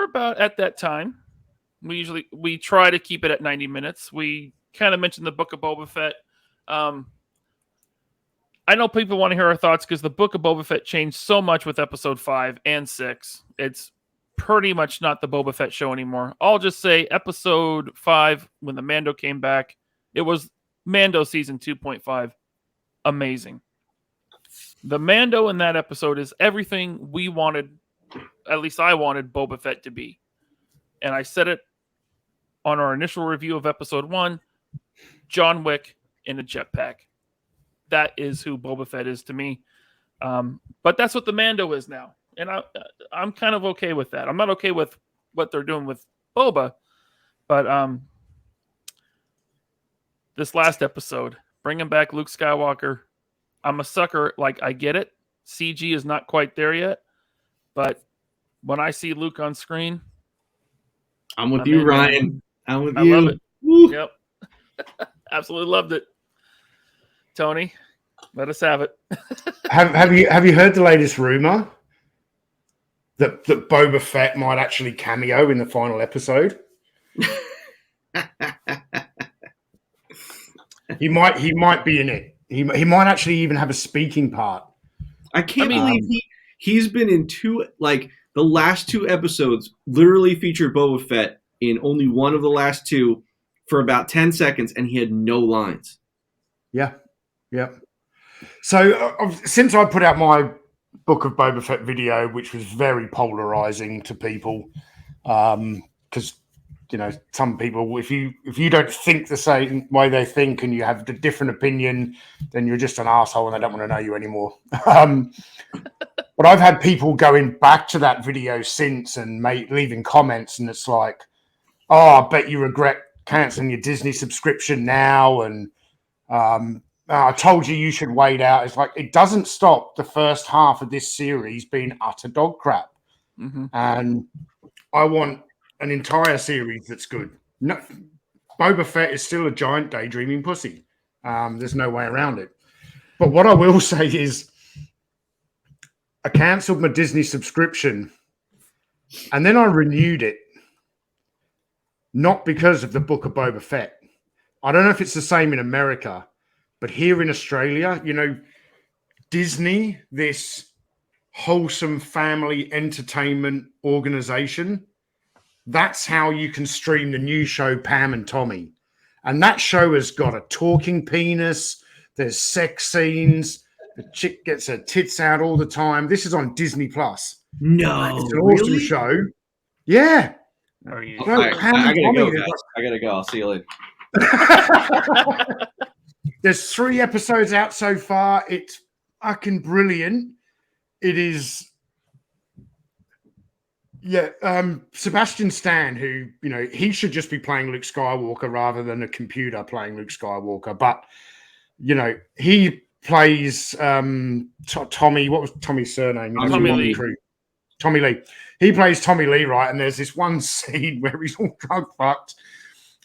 about at that time. We try to keep it at 90 minutes. We kind of mentioned the Book of Boba Fett. I know people want to hear our thoughts because the Book of Boba Fett changed so much with episode 5 and 6. It's pretty much not the Boba Fett show anymore. I'll just say episode 5, when the Mando came back, it was Mando season 2.5. Amazing. The Mando in that episode is everything we wanted, at least I wanted Boba Fett to be. And I said it on our initial review of episode 1, John Wick in a jetpack. That is who Boba Fett is to me. But that's what the Mando is now. And I'm kind of okay with that. I'm not okay with what they're doing with Boba. But this last episode, bringing back Luke Skywalker, I'm a sucker. Like, I get it. CG is not quite there yet. But when I see Luke on screen, I'm with I'm you, in, Ryan. I'm with I you. love it. Woo. Yep. Absolutely loved it. Tony, let us have it. Have you heard the latest rumor that Boba Fett might actually cameo in the final episode? He might be in it. He might actually even have a speaking part. I can't believe he's been in the last 2 episodes literally featured Boba Fett in only one of the last 2 for about 10 seconds, and he had no lines. Yeah. So since I put out my Book of Boba Fett video, which was very polarizing to people, because some people, if you don't think the same way they think and you have a different opinion, then you're just an asshole and they don't want to know you anymore. But I've had people going back to that video since and leaving comments, and it's like, oh, I bet you regret canceling your Disney subscription now, and I told you should wait out. It's like, it doesn't stop the first half of this series being utter dog crap. Mm-hmm. And I want an entire series that's good. No, Boba Fett is still a giant daydreaming pussy. There's no way around it. But what I will say is, I cancelled my Disney subscription and then I renewed it, not because of the Book of Boba Fett. I don't know if it's the same in America, but here in Australia, Disney, this wholesome family entertainment organization, that's how you can stream the new show Pam and Tommy. And that show has got a talking penis. There's sex scenes. The chick gets her tits out all the time. This is on Disney Plus. No, It's an awesome show. Yeah. Are you? No, I gotta go, guys. I gotta go. I'll see you later. There's 3 episodes out so far. It's fucking brilliant. It is. Yeah, Sebastian Stan, who, he should just be playing Luke Skywalker rather than a computer playing Luke Skywalker. But, he plays Tommy. What was Tommy's surname? Tommy Lee. Tommy Lee. He plays Tommy Lee, right? And there's this one scene where he's all drug fucked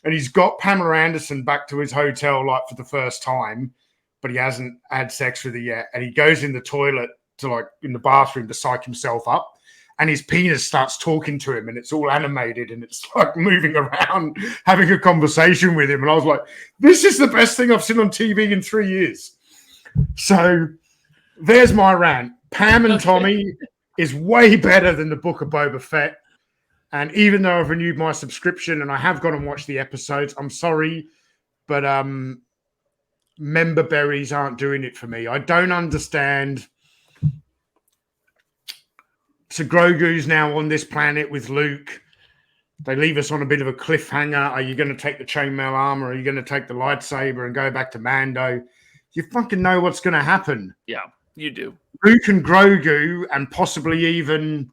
and he's got Pamela Anderson back to his hotel like for the first time, but he hasn't had sex with her yet. And he goes in the toilet in the bathroom to psych himself up. And his penis starts talking to him and it's all animated and it's like moving around, having a conversation with him. And I was like, this is the best thing I've seen on TV in 3 years. So there's my rant. Pam and Tommy is way better than the Book of Boba Fett. And even though I've renewed my subscription and I have gone and watched the episodes, I'm sorry, but member berries aren't doing it for me. I don't understand. So Grogu's now on this planet with Luke. They leave us on a bit of a cliffhanger. Are you going to take the chainmail armor? Are you going to take the lightsaber and go back to Mando? You fucking know what's going to happen. Yeah, you do. Luke and Grogu and possibly even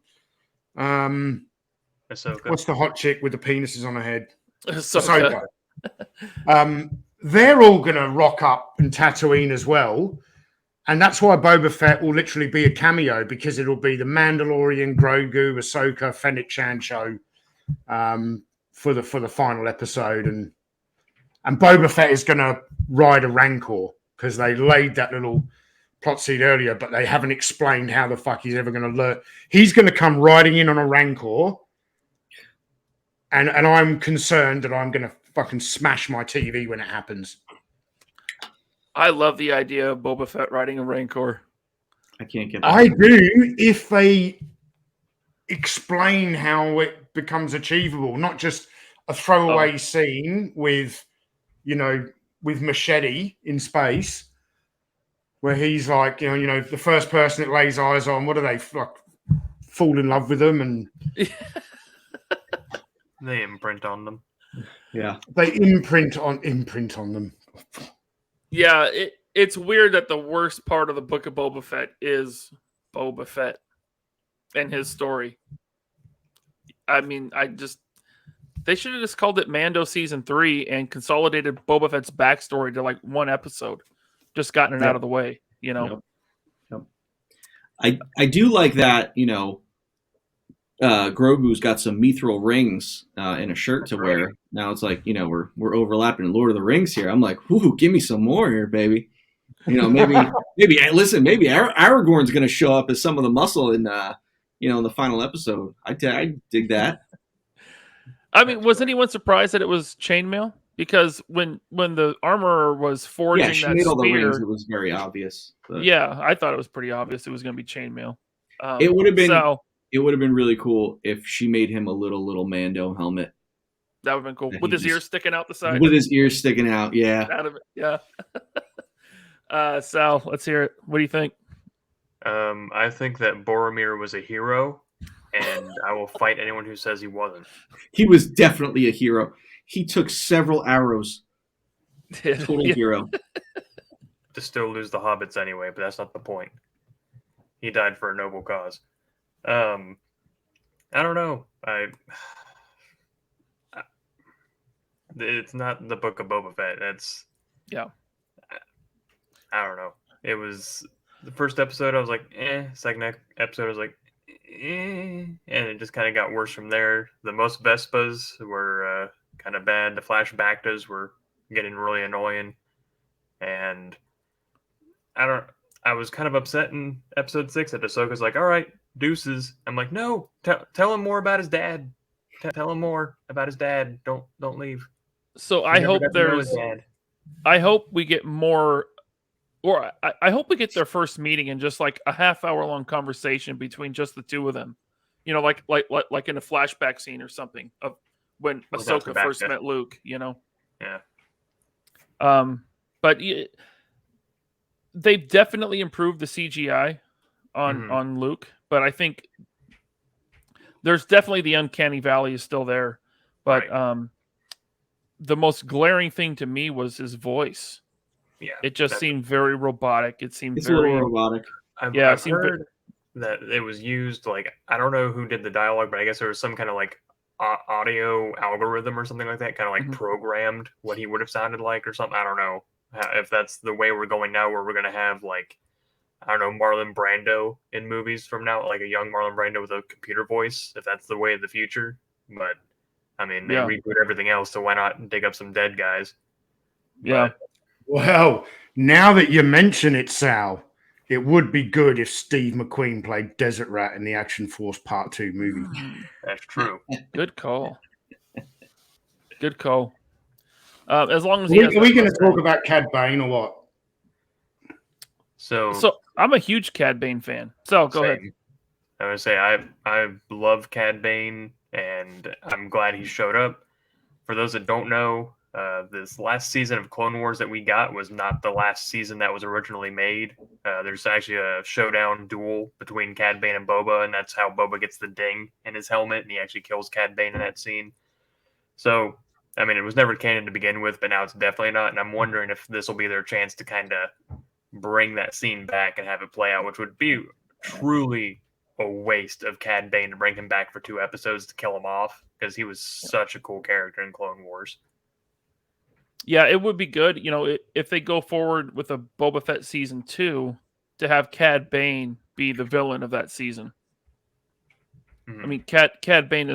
Ahsoka. what's the hot chick with the penises on her head? Ahsoka. They're all going to rock up in Tatooine as well. And that's why Boba Fett will literally be a cameo, because it'll be the Mandalorian, Grogu, Ahsoka, Fennec Shand show for the final episode. And Boba Fett is going to ride a Rancor, because they laid that little plot seed earlier, but they haven't explained how the fuck he's ever going to learn. He's going to come riding in on a Rancor, and I'm concerned that I'm going to fucking smash my TV when it happens. I love the idea of Boba Fett riding a Rancor. I can't get that. I do, if they explain how it becomes achievable, not just a throwaway scene with Machete in space, where he's like, the first person it lays eyes on, what do they fall in love with them, and They imprint on them. Yeah. they imprint on them. Yeah, it's weird that the worst part of the Book of Boba Fett is Boba Fett and his story. I mean, they should have just called it Mando Season 3 and consolidated Boba Fett's backstory to like one episode. Just gotten it out of the way, Yep. I do like that, Grogu's got some mithril rings and a shirt to That's wear. right. Now it's like, we're overlapping Lord of the Rings here. I'm like, ooh, give me some more here, baby. Maybe Aragorn's going to show up as some of the muscle in the final episode. I dig that. I mean, was anyone surprised that it was chainmail? Because when the armorer was forging Yeah, she that made all the spear, rings. It was very obvious. But yeah, I thought it was pretty obvious it was going to be chainmail. it would have been so really cool if she made him a little Mando helmet that would have been cool that with he his ears just- sticking out the side. with his ears sticking out. Yeah, Out of it, yeah. Sal, let's hear it. What do you think? I think that Boromir was a hero, and I will fight anyone who says he wasn't. he was definitely a hero. He took several arrows. Total Yeah. hero. To still lose the hobbits anyway, but that's not the point. He died for a noble cause. I don't know. It's not the Book of Boba Fett. Yeah. I don't know. It was the first episode. I was like, eh. Second episode, I was like, eh. And it just kind of got worse from there. The most Vespas were kind of bad. The flashbackas were getting really annoying, and I was kind of upset in episode 6 that Ahsoka's like, all right, deuces. I'm like, no, tell him more about his dad. Tell him more about his dad. Don't leave. So I hope we get more, or I hope we get their first meeting and just like a half-hour long conversation between just the two of them. Like in a flashback scene or something of when Without Ahsoka Rebecca. first met Luke. Yeah. But they've definitely improved the CGI on Luke, but I think there's definitely the uncanny valley is still there. But Right. The most glaring thing to me was his voice. Yeah. It just seemed very robotic. It seemed It's a very little robotic. I've it seemed heard that it was used like I don't know who did the dialogue, but I guess there was some kind of like audio algorithm or something like that, kind of like Mhm. programmed what he would have sounded like or something. I don't know if that's the way we're going now, where we're gonna have like I don't know Marlon Brando in movies from now, like a young Marlon Brando with a computer voice. If that's the way of the future, but I mean they Yeah. reboot everything else, so why not dig up some dead guys? yeah. Well, now that you mention it, Sal, it would be good if Steve McQueen played Desert Rat in the Action Force Part 2 movie. That's true. Good call. Good call. As long as Are he we, has are we that going to mustache. talk about Cad Bane or what? So I'm a huge Cad Bane fan. So go ahead. Same. I would say I love Cad Bane, and I'm glad he showed up. For those that don't know, this last season of Clone Wars that we got was not the last season that was originally made. There's actually a showdown duel between Cad Bane and Boba, and that's how Boba gets the ding in his helmet, and he actually kills Cad Bane in that scene. So, I mean, it was never canon to begin with, but now it's definitely not, and I'm wondering if this will be their chance to kind of bring that scene back and have it play out, which would be truly a waste of Cad Bane to bring him back for 2 episodes to kill him off, because he was such a cool character in Clone Wars. Yeah, it would be good, if they go forward with a Boba Fett season 2 to have Cad Bane be the villain of that season. Mhm. I mean, Cad Bane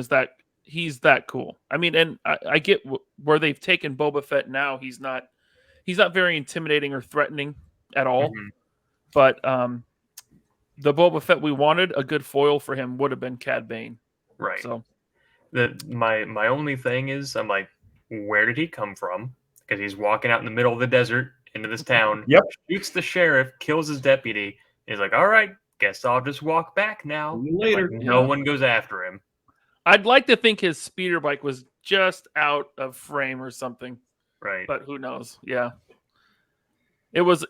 he's that cool. I mean, and I get where they've taken Boba Fett now. He's not very intimidating or threatening at all. Mhm. But the Boba Fett we wanted, a good foil for him would have been Cad Bane. Right. So My only thing is, I'm like, where did he come from? Because he's walking out in the middle of the desert into this town. Yep. Shoots the sheriff, kills his deputy. He's like, all right, guess I'll just walk back now. See you later. Like, no Yeah. one goes after him. I'd like to think his speeder bike was just out of frame or something, Right. but who knows? Yeah. It was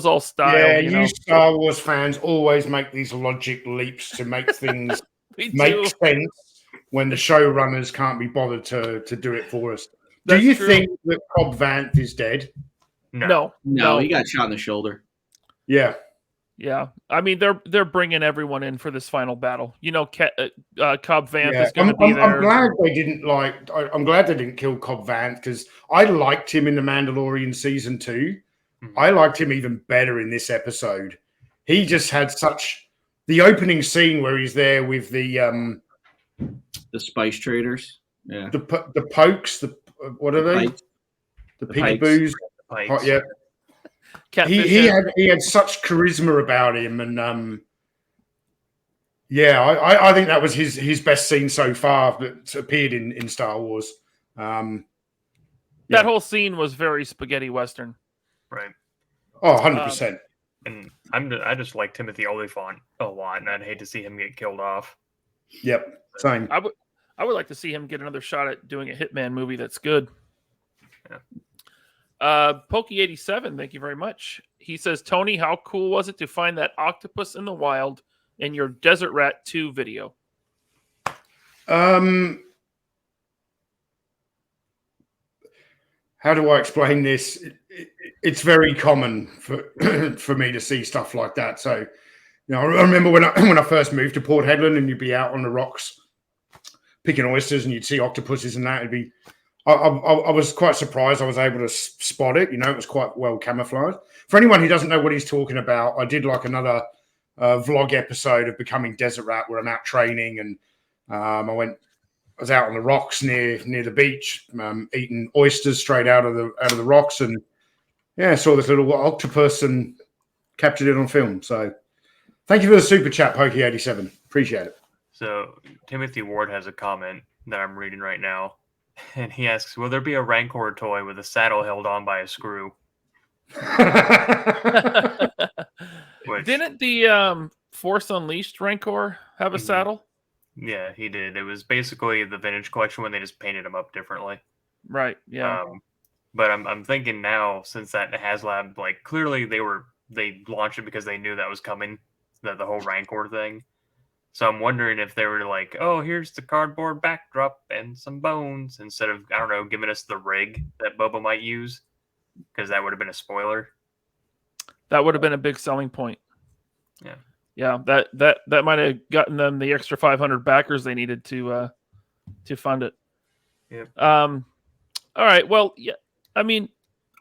all style. Yeah, you know? you Star Wars fans always make these logic leaps to make things Me make too. sense when the showrunners can't be bothered to do it for us. Do That's you true. think that Cobb Vanth is dead? No. No, he got shot in the shoulder. Yeah. Yeah, I mean they're bringing everyone in for this final battle. Cobb Vanth Yeah. is going to be I'm there. glad they didn't I'm glad they didn't kill Cobb Vanth because I liked him in The Mandalorian season 2. Mhm. I liked him even better in this episode. He just had the opening scene where he's there with the The spice traders. Yeah. The pokes. What are they? Pikes. The The peekaboos. Pikes. Oh, yeah. Catfish He head. had such charisma about him, and yeah, I think that was his best scene so far that appeared in Star Wars. That Yeah. whole scene was very spaghetti western. Right. Oh, 100%. And I just like Timothy Olyphant a lot, and I'd hate to see him get killed off. Yep, same. I would like to see him get another shot at doing a Hitman movie that's good. Yeah. Pokey87, thank you very much. He says, Tony, how cool was it to find that octopus in the wild in your Desert Rat 2 video? How do I explain this? It's very common for me to see stuff like that. So, I remember when I first moved to Port Hedland, and you'd be out on the rocks picking oysters, and you'd see octopuses and that. It'd be, I was quite surprised I was able to spot it. It was quite well camouflaged. For anyone who doesn't know what he's talking about, I did like another vlog episode of Becoming Desert Rat where I'm out training, and I was out on the rocks near the beach, eating oysters straight out of the rocks, and yeah, saw this little octopus and captured it on film. So, thank you for the super chat, Pokey87. Appreciate it. So Timothy Ward has a comment that I'm reading right now, and he asks, "Will there be a Rancor toy with a saddle held on by a screw?" Which, Didn't the Force Unleashed Rancor have a saddle? yeah, he did. It was basically the vintage collection when they just painted them up differently. Right, yeah. But I'm thinking now, since that HasLab, like, clearly they launched it because they knew that was coming, the whole Rancor thing. So I'm wondering if they were like, oh, here's the cardboard backdrop and some bones, instead of, I don't know, giving us the rig that Boba might use, because that would have been a spoiler. That would have been a big selling point. Yeah. Yeah, that might have gotten them the extra 500 backers they needed to fund it. Yep. All right. Well, yeah. I mean,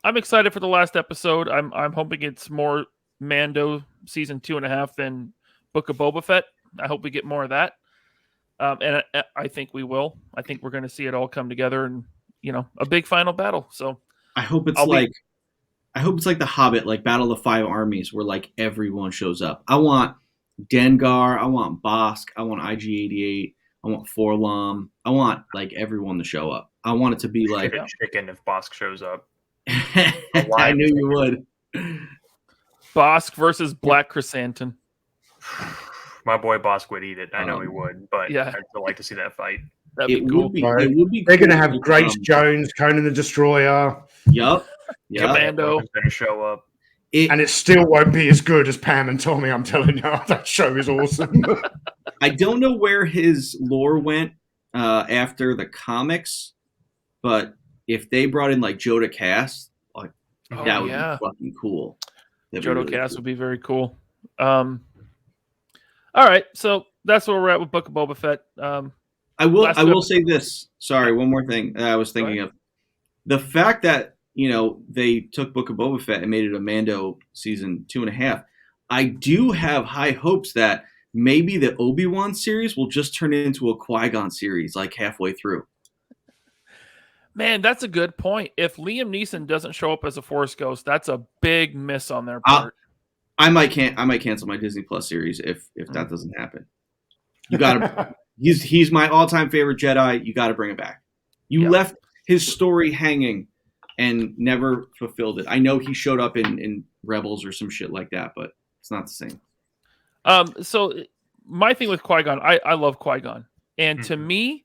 I'm excited for the last episode. I'm hoping it's more Mando season 2.5 than Book of Boba Fett. I hope we get more of that. And I think we will. I think we're going to see it all come together, and a big final battle. So I hope it's like The Hobbit, like Battle of the Five Armies, where like everyone shows up. I want Dengar, I want Bosk, I want IG-88, I want Forlom, I want like everyone to show up. I want it to be like chicken if Bosk shows up. I knew you would. Bosk versus Black Chrysanthemum. My boy Bosk would eat it. I know he would, but yeah. I'd still like to see that fight. That'd be cool. It would be They're cool going to have if, Grace Jones, Conan the Destroyer. Yup. Commando going to show up. And it still won't be as good as Pam and Tommy, I'm telling you. That show is awesome. I don't know where his lore went after the comics, but if they brought in like Joda Cass, like that would be fucking cool. Joda Cass would be very cool. All right, so that's where we're at with Book of Boba Fett. I will say this. Sorry, one more thing I was thinking of. The fact that they took Book of Boba Fett and made it a Mando season 2.5. I do have high hopes that maybe the Obi-Wan series will just turn into a Qui-Gon series, like halfway through. Man, that's a good point. If Liam Neeson doesn't show up as a Force ghost, that's a big miss on their part. I might cancel my Disney Plus series if that doesn't happen. You gotta. he's my all-time favorite Jedi. You got to bring him back. You left his story hanging and never fulfilled it. I know he showed up in Rebels or some shit like that, but it's not the same. So my thing with Qui-Gon, I love Qui-Gon. And to me,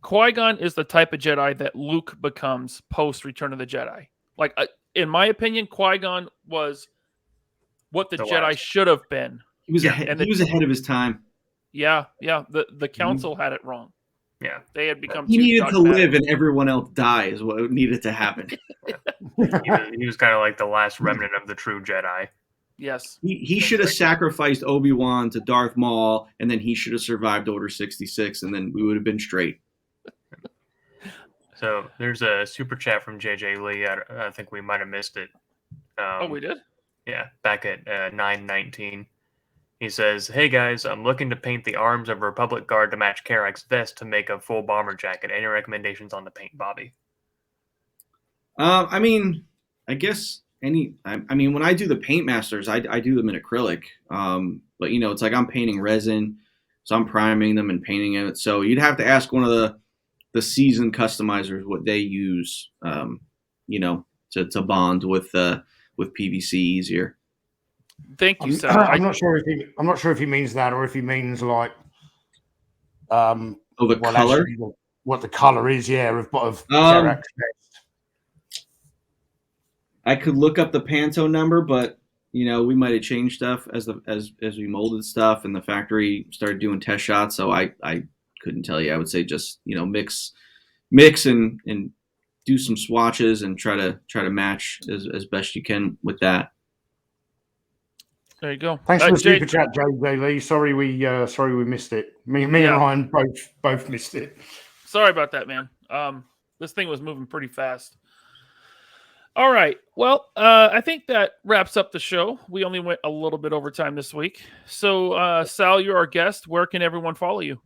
Qui-Gon is the type of Jedi that Luke becomes post Return of the Jedi. Like, in my opinion, Qui-Gon was what the Jedi should have been. He was ahead of his time. Yeah. The council had it wrong. Yeah, they had become. He needed to live, and everyone else die is what needed to happen. He was kind of like the last remnant of the true Jedi. Yes, he should have sacrificed Obi-Wan to Darth Maul, and then he should have survived Order 66, and then we would have been straight. So there's a super chat from JJ Lee. I think we might have missed it. We did. Yeah, back at 9:19. He says, "Hey guys, I'm looking to paint the arms of Republic Guard to match Karak's vest to make a full bomber jacket. Any recommendations on the paint, Bobby?" I mean, I guess I mean, when I do the paint masters, I do them in acrylic. But it's like I'm painting resin, so I'm priming them and painting it. So you'd have to ask one of the seasoned customizers what they use, to bond with PVC easier. Thank you, Sal. I'm not sure if he means that or if he means like The well, color. actually, what the color is, of Um, Karak's vest. I could look up the Pantone number, but we might have changed stuff as we molded stuff and the factory started doing test shots. So I couldn't tell you. I would say just mix and do some swatches and try to match as best you can with that. There you go. Thanks for the Jay, super chat, JJ Lee. Sorry we missed it. Me and Ryan both missed it. sorry about that, man. This thing was moving pretty fast. All right. Well, I think that wraps up the show. We only went a little bit over time this week. So, Sal, you're our guest. Where can everyone follow you?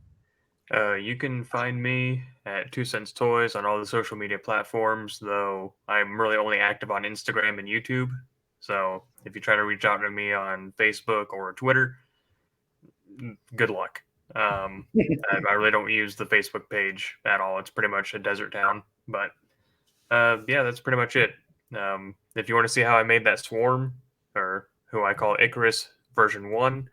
You can find me at 2 Cents Toys on all the social media platforms, though I'm really only active on Instagram and YouTube. So if you try to reach out to me on Facebook or Twitter, good luck. I really don't use the Facebook page at all. It's pretty much a desert town. But yeah, that's pretty much it. If you want to see how I made that swarm, or who I call Icarus version 1,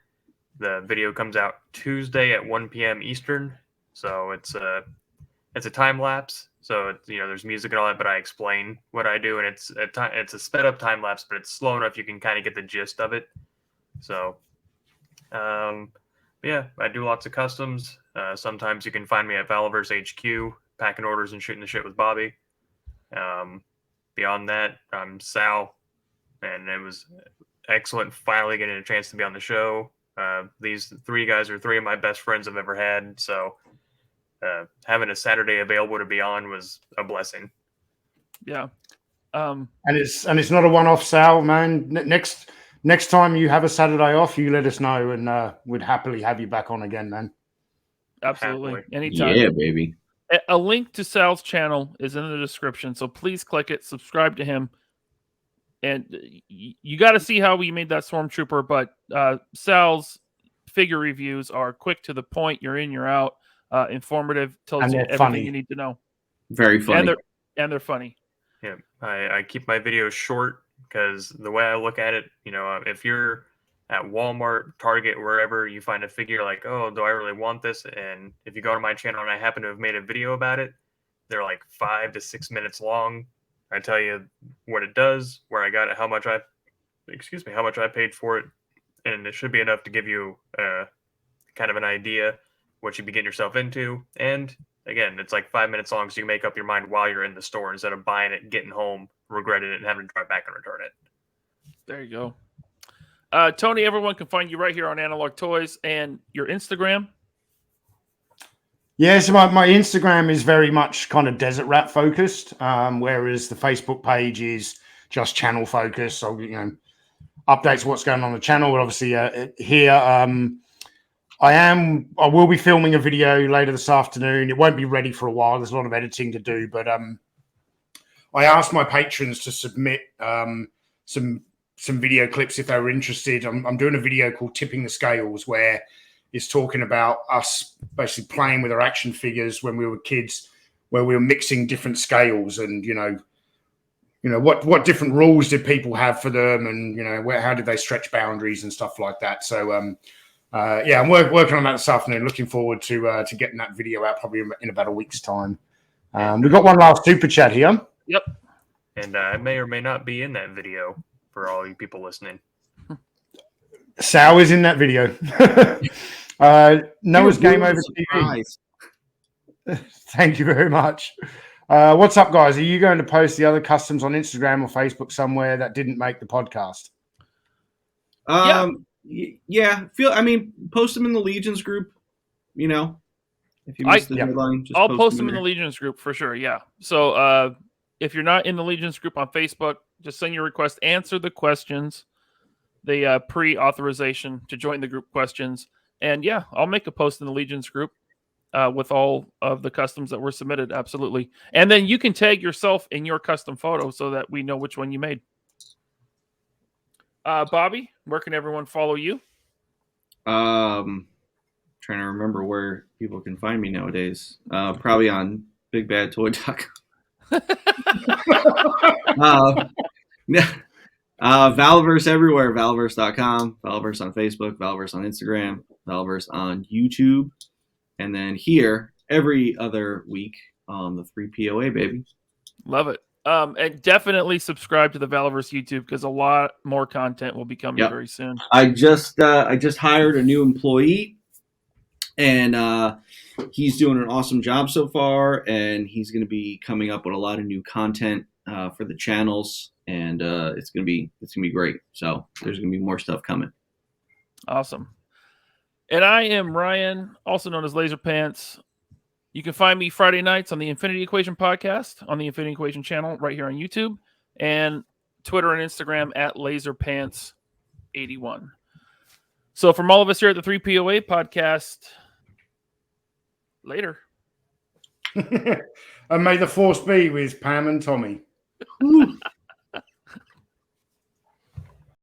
the video comes out Tuesday at 1 p.m. Eastern. So it's a time lapse. So there's music and all that, but I explain what I do, and it's a sped up time lapse, but it's slow enough you can kind of get the gist of it. So, yeah, I do lots of customs. Sometimes you can find me at Valaverse HQ, packing orders and shooting the shit with Bobby. Beyond that, I'm Sal, and it was excellent finally getting a chance to be on the show. These three guys are three of my best friends I've ever had, so having a Saturday available to be on was a blessing. Yeah. And it's not a one-off, Sal, man. Next time you have a Saturday off, you let us know, and we'd happily have you back on again, man. Absolutely. Happily. Anytime. Yeah, baby. A link to Sal's channel is in the description, so please click it, subscribe to him, and you got to see how we made that Stormtrooper. But Sal's figure reviews are quick to the point. You're in, you're out. Informative, tells And you they're everything funny. you need to know. Very funny. And they're funny. Yeah, I keep my videos short because the way I look at it, if you're at Walmart, Target, wherever you find a figure like, oh, do I really want this? And if you go to my channel and I happen to have made a video about it, they're like 5 to 6 minutes long. I tell you what it does, where I got it, how much I paid for it, and it should be enough to give you kind of an idea what you'd be getting yourself into. And again, it's like 5 minutes long, so you can make up your mind while you're in the store instead of buying it, getting home, regretting it, and having to drive back and return it. There you go. Tony, everyone can find you right here on Analog Toys, and your Instagram. Yeah, so my Instagram is very much kind of desert rat focused, whereas the Facebook page is just channel focused. So updates what's going on the channel. But obviously here, I will be filming a video later this afternoon. It won't be ready for a while. There's a lot of editing to do, but I asked my patrons to submit some video clips if they were interested. I'm doing a video called Tipping the Scales, where it's talking about us basically playing with our action figures when we were kids, where we were mixing different scales and, what different rules did people have for them, and, how did they stretch boundaries and stuff like that. So, yeah, I'm working on that this afternoon. Looking forward to getting that video out probably in about a week's time. We've got one last super chat here. Yep. And I may or may not be in that video for all you people listening. Sal is in that video. Noah's Game Over TV. Thank you very much. What's up, guys? Are you going to post the other customs on Instagram or Facebook somewhere that didn't make the podcast? Yeah. Post them in the Legions group. If you missed the headline, I'll post them in the Legions group for sure. Yeah. So if you're not in the Legions group on Facebook, just send your request. Answer the questions. the pre-authorization to join the group questions. And yeah, I'll make a post in the Legions group with all of the customs that were submitted. Absolutely. And then you can tag yourself in your custom photo so that we know which one you made. Bobby, where can everyone follow you? Trying to remember where people can find me nowadays. Probably on bigbadtoy.com. Valaverse everywhere. Valaverse.com. Valaverse on Facebook. Valaverse on Instagram. Valaverse on YouTube. And then here every other week on the 3POA, baby. Love it. And definitely subscribe to the Valaverse YouTube because a lot more content will be coming very soon. I just hired a new employee, and he's doing an awesome job so far. And he's going to be coming up with a lot of new content for the channels, and it's gonna be great. So there's gonna be more stuff coming. Awesome. And I am Ryan, also known as Laser Pants. You can find me Friday nights on the Infinity Equation podcast on the Infinity Equation channel right here on YouTube, and Twitter and Instagram at LaserPants81. So from all of us here at the 3POA podcast, later. And may the force be with Pam and Tommy.